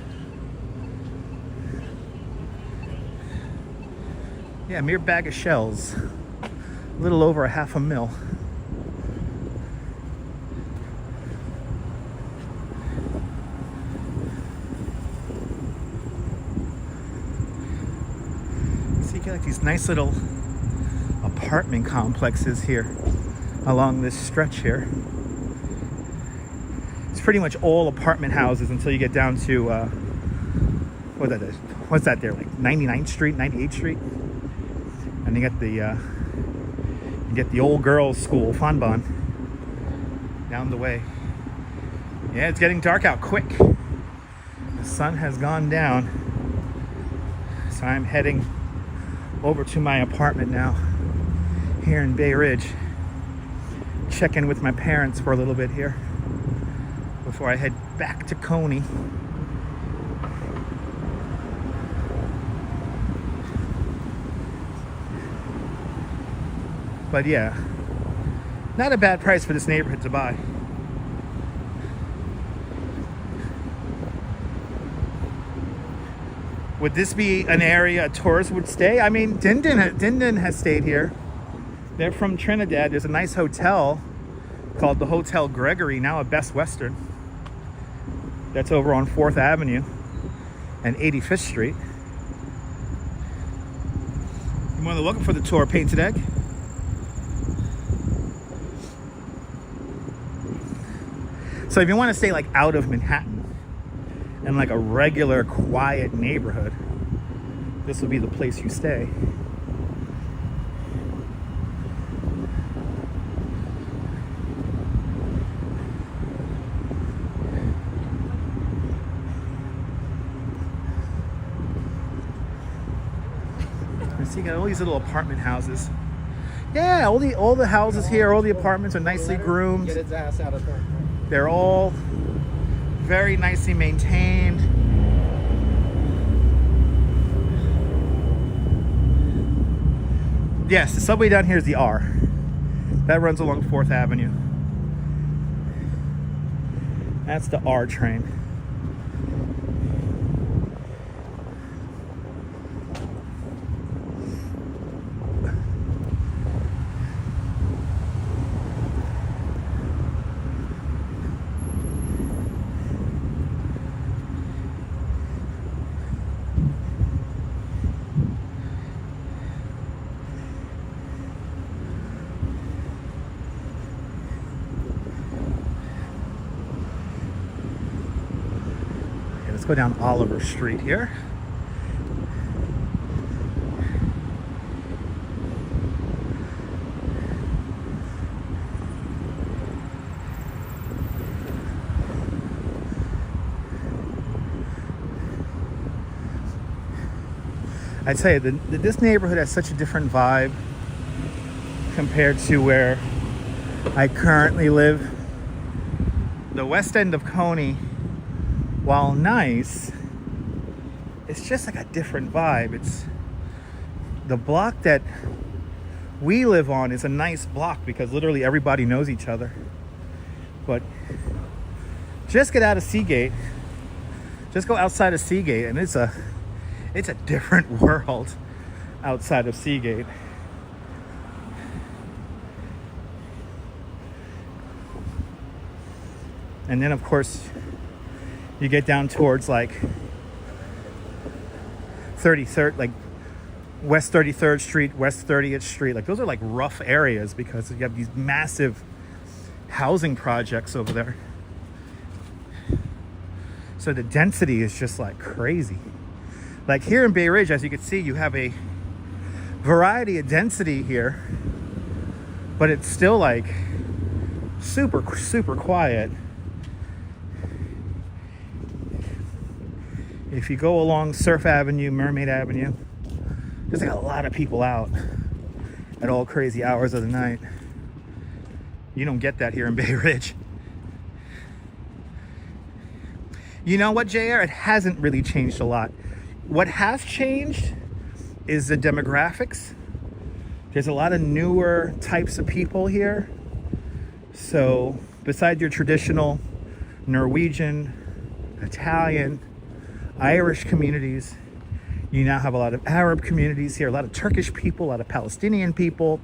Yeah, a mere bag of shells, a little over $500,000. So you get like these nice little apartment complexes here along this stretch here. It's pretty much all apartment houses until you get down to what's that there, like 99th Street, 98th Street, and you get the old girls' school, Fonbon, down the way. Yeah, it's getting dark out quick. The sun has gone down, so I'm heading over to my apartment now here in Bay Ridge. Check in with my parents for a little bit here before I head back to Coney. But yeah, not a bad price for this neighborhood to buy. Would this be an area tourists would stay? I mean, Dindon has stayed here. They're from Trinidad. There's a nice hotel called the Hotel Gregory, now a Best Western. That's over on 4th Avenue and 85th Street. You're more than welcome for the tour, Painted Egg. So if you want to stay like out of Manhattan in like a regular quiet neighborhood, this will be the place you stay. So you got all these little apartment houses. Yeah, all the houses here, all the apartments are nicely groomed. Get its ass out of there. They're all very nicely maintained. Yes, the subway down here is the R. That runs along 4th Avenue. That's the R train. Let's go down Oliver Street here. I tell you, this neighborhood has such a different vibe compared to where I currently live. The west end of Coney, while nice, it's just like a different vibe. It's the block that we live on is a nice block because literally everybody knows each other. But just get out of Seagate, just go outside of Seagate, and it's a different world outside of Seagate. And then of course you get down towards like 33rd, like West 33rd Street, West 30th Street. Like those are like rough areas because you have these massive housing projects over there. So the density is just like crazy. Like here in Bay Ridge, as you can see, you have a variety of density here, but it's still like super quiet. If you go along Surf Avenue, Mermaid Avenue, there's like a lot of people out at all crazy hours of the night. You don't get that here in Bay Ridge. You know what, JR? It hasn't really changed a lot. What has changed is the demographics. There's a lot of newer types of people here. So besides your traditional Norwegian, Italian, Irish communities, you now have a lot of Arab communities here, a lot of Turkish people, a lot of Palestinian people,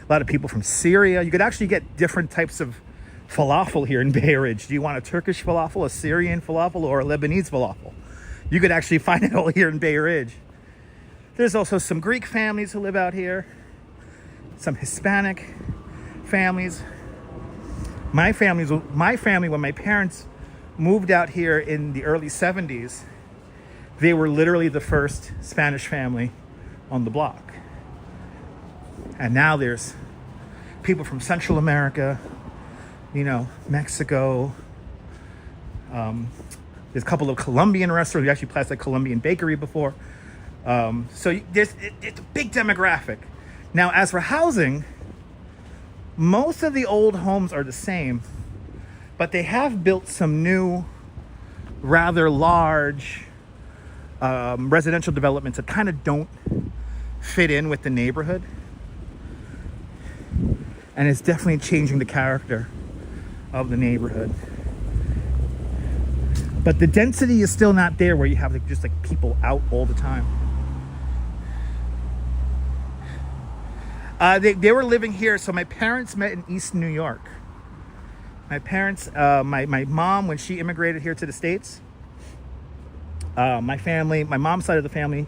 a lot of people from Syria. You could actually get different types of falafel here in Bay Ridge. Do you want a Turkish falafel, a Syrian falafel, or a Lebanese falafel? You could actually find it all here in Bay Ridge. There's also some Greek families who live out here, some Hispanic families. My family, when my parents moved out here in the early 70s, they were literally the first Spanish family on the block. And now there's people from Central America, you know, Mexico. There's a couple of Colombian restaurants. We actually passed a Colombian bakery before. So it's a big demographic. Now, as for housing, most of the old homes are the same, but they have built some new, rather large residential developments that kind of don't fit in with the neighborhood. And it's definitely changing the character of the neighborhood. But the density is still not there where you have like, just like people out all the time. They were living here. So my parents met in East New York. My parents, my mom, when she immigrated here to the States, my family, my mom's side of the family,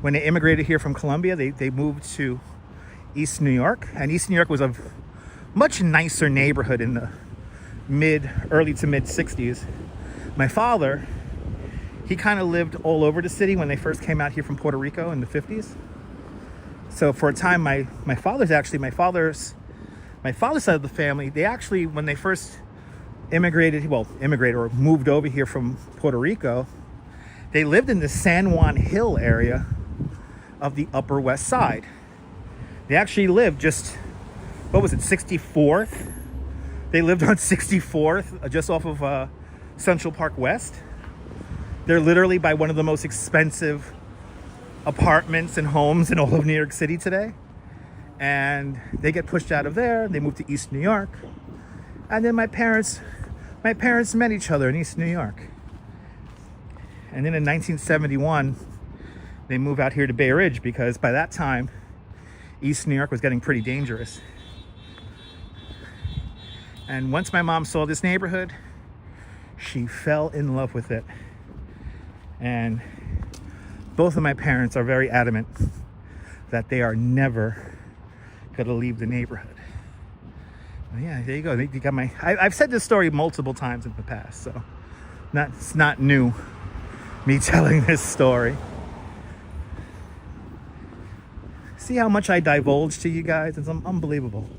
when they immigrated here from Colombia, they moved to East New York. And East New York was a much nicer neighborhood in the early to mid 60s. My father, he kind of lived all over the city when they first came out here from Puerto Rico in the 50s. So for a time, my father's side of the family, they actually, when they first immigrated or moved over here from Puerto Rico, they lived in the San Juan Hill area of the Upper West Side. They actually lived just, 64th? They lived on 64th, just off of Central Park West. They're literally by one of the most expensive apartments and homes in all of New York City today. And they get pushed out of there. They moved to East New York. And then my parents met each other in East New York. And then in 1971, they moved out here to Bay Ridge because by that time, East New York was getting pretty dangerous. And once my mom saw this neighborhood, she fell in love with it. And both of my parents are very adamant that they are never going to leave the neighborhood. Well, yeah, there you go. You got I've said this story multiple times in the past, so it's not new, me telling this story. See how much I divulge to you guys? It's unbelievable.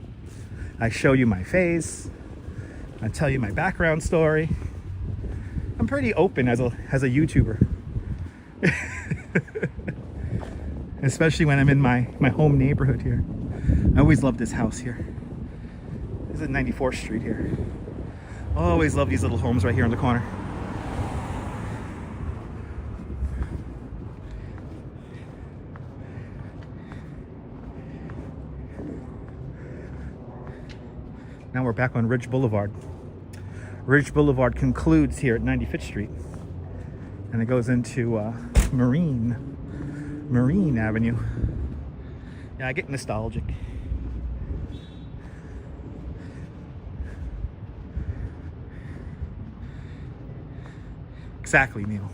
I show you my face. I tell you my background story. I'm pretty open as a YouTuber. especially when I'm in my home neighborhood here. I always love this house here. This is 94th Street here. I always love these little homes right here on the corner. Now we're back on Ridge Boulevard. Ridge Boulevard concludes here at 95th Street. And it goes into Marine Avenue. Yeah, I get nostalgic. Exactly, Neil.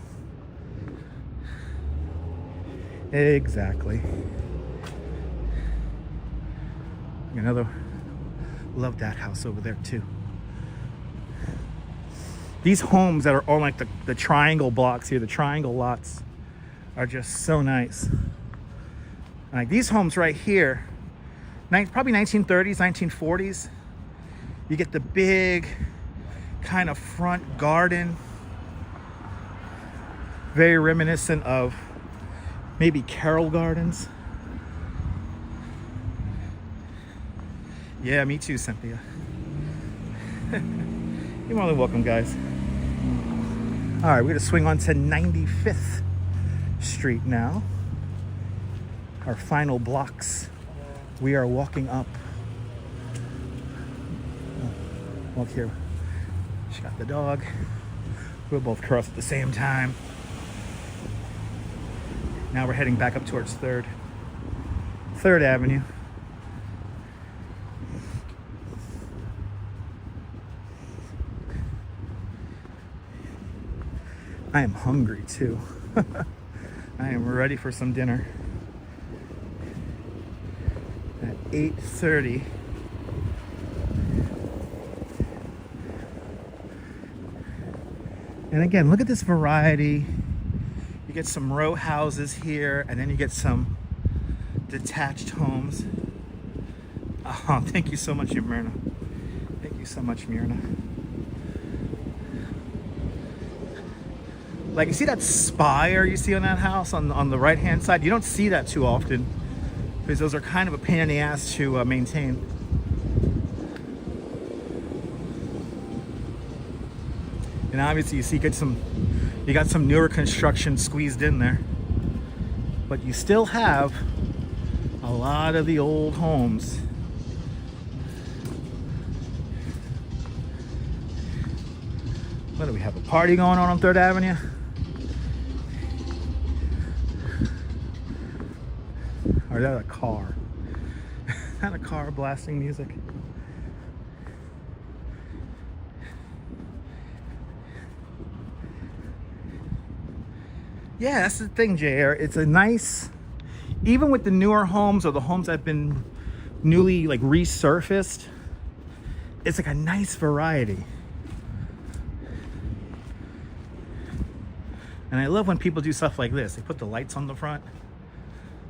Exactly. Another, love that house over there too. These homes that are on like the triangle blocks here, the triangle lots, are just so nice. Like these homes right here, probably 1930s, 1940s. You get the big kind of front garden, very reminiscent of maybe Carroll Gardens. Yeah, me too, Cynthia. You're more than welcome, guys. All right, we're gonna swing on to 95th Street now. Our final blocks. We are walking up. Walk here. She got the dog. We'll both cross at the same time. Now we're heading back up towards 3rd Avenue. I am hungry too. I am ready for some dinner. At 8:30. And again, look at this variety. You get some row houses here, and then you get some detached homes. Oh, thank you so much, Myrna. Thank you so much, Myrna. Like, you see that spire you see on that house on the right hand side? You don't see that too often because those are kind of a pain in the ass to maintain. And obviously you see you got some newer construction squeezed in there, but you still have a lot of the old homes. What do we have, a party going on 3rd Avenue? Or is that a car? Is that a car blasting music? Yeah, that's the thing, JR. It's a nice, even with the newer homes or the homes that have been newly like resurfaced, it's like a nice variety. And I love when people do stuff like this. They put the lights on the front.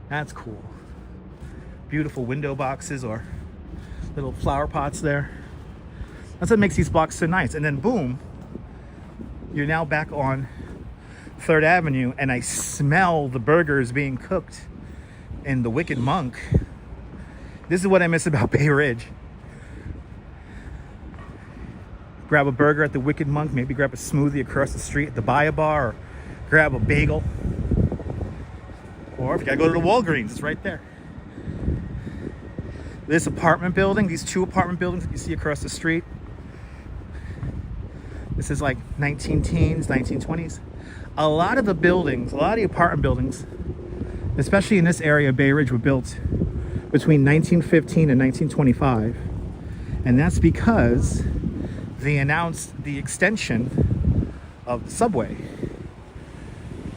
That's cool. Beautiful window boxes or little flower pots there. That's what makes these blocks so nice. And then boom, you're now back on 3rd Avenue, and I smell the burgers being cooked in the Wicked Monk. This is what I miss about Bay Ridge. Grab a burger at the Wicked Monk, maybe grab a smoothie across the street at the Buy a Bar, or grab a bagel. Or if you gotta go to the Walgreens, it's right there. This apartment building, these 2 apartment buildings that you see across the street, this is like 19-teens, 1920s. A lot of the buildings, a lot of the apartment buildings, especially in this area of Bay Ridge, were built between 1915 and 1925. And that's because they announced the extension of the subway.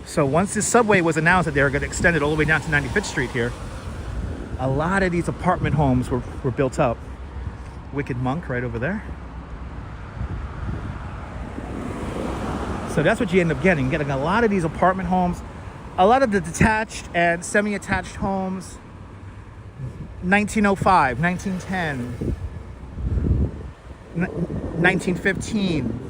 So once this subway was announced that they were going to extend it all the way down to 95th Street here, a lot of these apartment homes were built up. Wicked Monk right over there. So that's what you end up getting a lot of these apartment homes, a lot of the detached and semi-attached homes, 1905, 1910, 1915.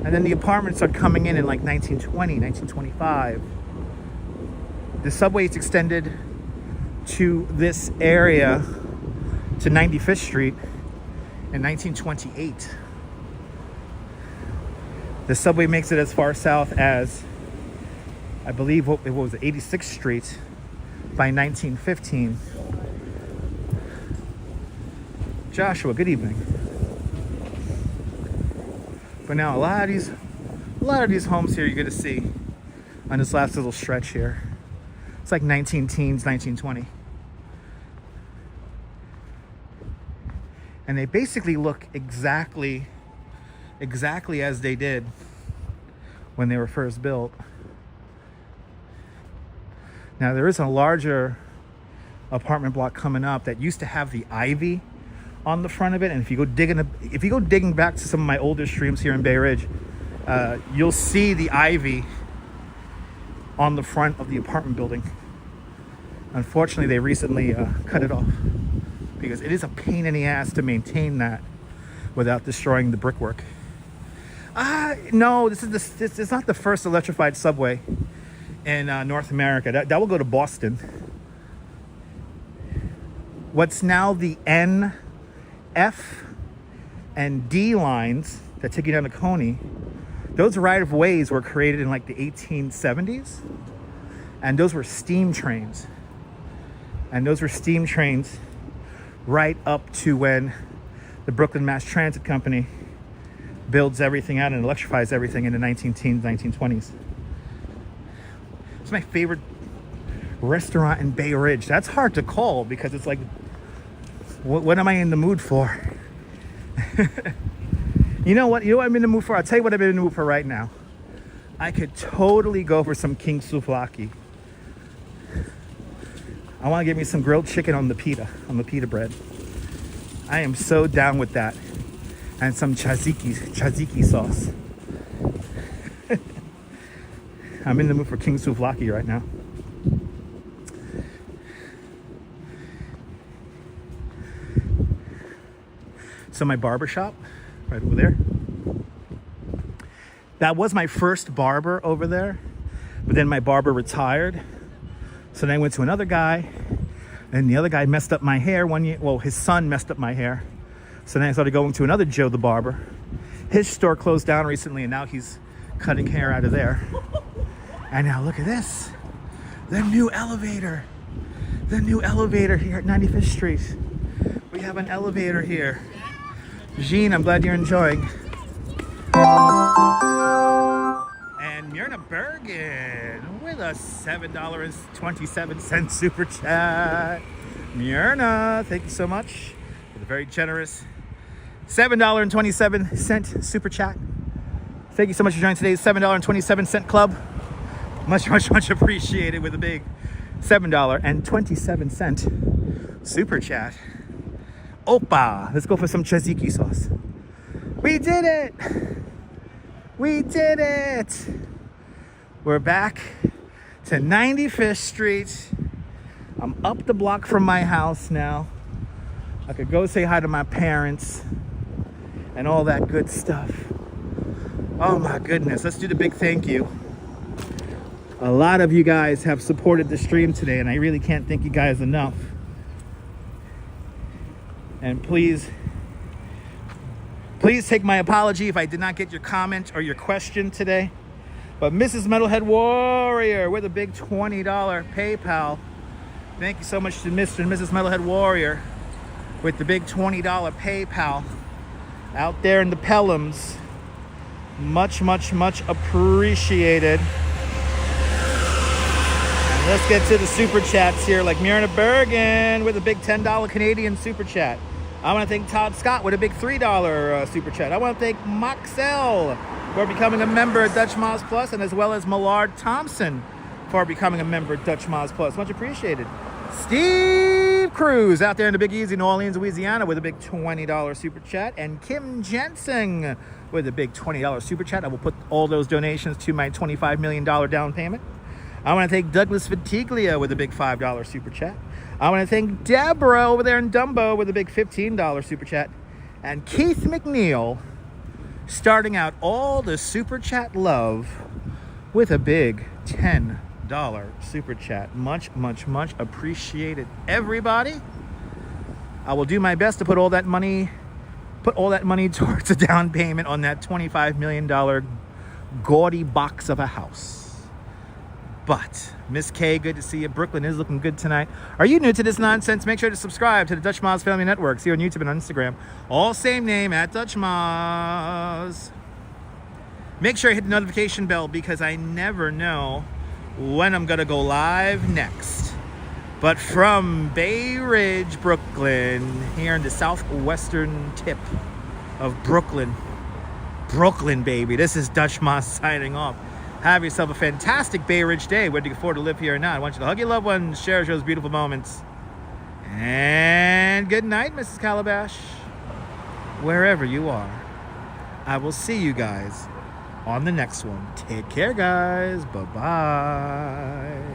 And then the apartments are coming in like 1920, 1925. The subway is extended to this area to 95th Street in 1928. The subway makes it as far south as, I believe, what was it, 86th Street by 1915. Joshua, good evening. But now a lot of these homes here you're gonna see on this last little stretch here. It's like 19 teens, 1920. And they basically look exactly as they did when they were first built. Now there is a larger apartment block coming up that used to have the ivy on the front of it, and if you go digging back to some of my older streams here in Bay Ridge, you'll see the ivy on the front of the apartment building. Unfortunately, they recently cut it off because it is a pain in the ass to maintain that without destroying the brickwork. No, this is not the first electrified subway in North America. That will go to Boston. What's now the N, F, and D lines that take you down to Coney, those right-of-ways were created in like the 1870s, and those were steam trains. And those were steam trains right up to when the Brooklyn Mass Transit Company builds everything out and electrifies everything in the 1910s, 1920s. It's my favorite restaurant in Bay Ridge. That's hard to call because it's like, what am I in the mood for? You know what I'm in the mood for? I'll tell you what I'm in the mood for right now. I could totally go for some king souvlaki. I want to get me some grilled chicken on the pita bread. I am so down with that. And some tzatziki sauce. I'm in the mood for king souvlaki right now. So my barber shop, right over there. That was my first barber over there, but then my barber retired. So then I went to another guy, and the other guy messed up my hair one year. Well, his son messed up my hair. So then I started going to another Joe the barber. His store closed down recently, and now he's cutting hair out of there. And now look at this, the new elevator here at 95th Street. We have an elevator here. Jean, I'm glad you're enjoying. And Myrna Bergen with a $7.27 super chat. Myrna, thank you so much for the very generous $7.27 super chat. Thank you so much for joining today's $7.27 club. Much appreciated with a big $7.27 super chat. Opa, let's go for some tzatziki sauce. We did it! We did it! We're back to 95th Street. I'm up the block from my house now. I could go say hi to my parents and all that good stuff. Oh my goodness, let's do the big thank you. A lot of you guys have supported the stream today, and I really can't thank you guys enough. And please take my apology if I did not get your comment or your question today. But Mrs. Metalhead Warrior with a big $20 PayPal. Thank you so much to Mr. and Mrs. Metalhead Warrior with the big $20 PayPal out there in the Pelhams. Much appreciated. And let's get to the super chats here, like Myrna Bergen with a big $10 Canadian super chat. I want to thank Todd Scott with a big $3 super chat. I want to thank Moxell for becoming a member at Dutch Moz Plus, and as well as Millard Thompson for becoming a member at Dutch Moz Plus. Much appreciated. Steve Cruz out there in the Big Easy, New Orleans, Louisiana with a big $20 super chat. And Kim Jensen with a big $20 super chat. I will put all those donations to my $25 million down payment. I want to thank Douglas Vitiglia with a big $5 super chat. I want to thank Deborah over there in Dumbo with a big $15 super chat. And Keith McNeil starting out all the super chat love with a big $10 super chat. Much appreciated, everybody. I will do my best to put all that money towards a down payment on that $25 million gaudy box of a house. But Miss K, good to see you. Brooklyn is looking good tonight. Are you new to this nonsense? Make sure to subscribe to the Dutch Moz Family Network. See you on YouTube and on Instagram. All same name, at Dutch Moz. Make sure you hit the notification bell because I never know when I'm gonna go live next. But from Bay Ridge, Brooklyn, here in the southwestern tip of Brooklyn, baby, this is Dutch Moz signing off. Have yourself a fantastic Bay Ridge day, whether you can afford to live here or not. I want you to hug your loved ones, share those beautiful moments. And good night, Mrs. Calabash. Wherever you are, I will see you guys on the next one. Take care, guys. Bye-bye.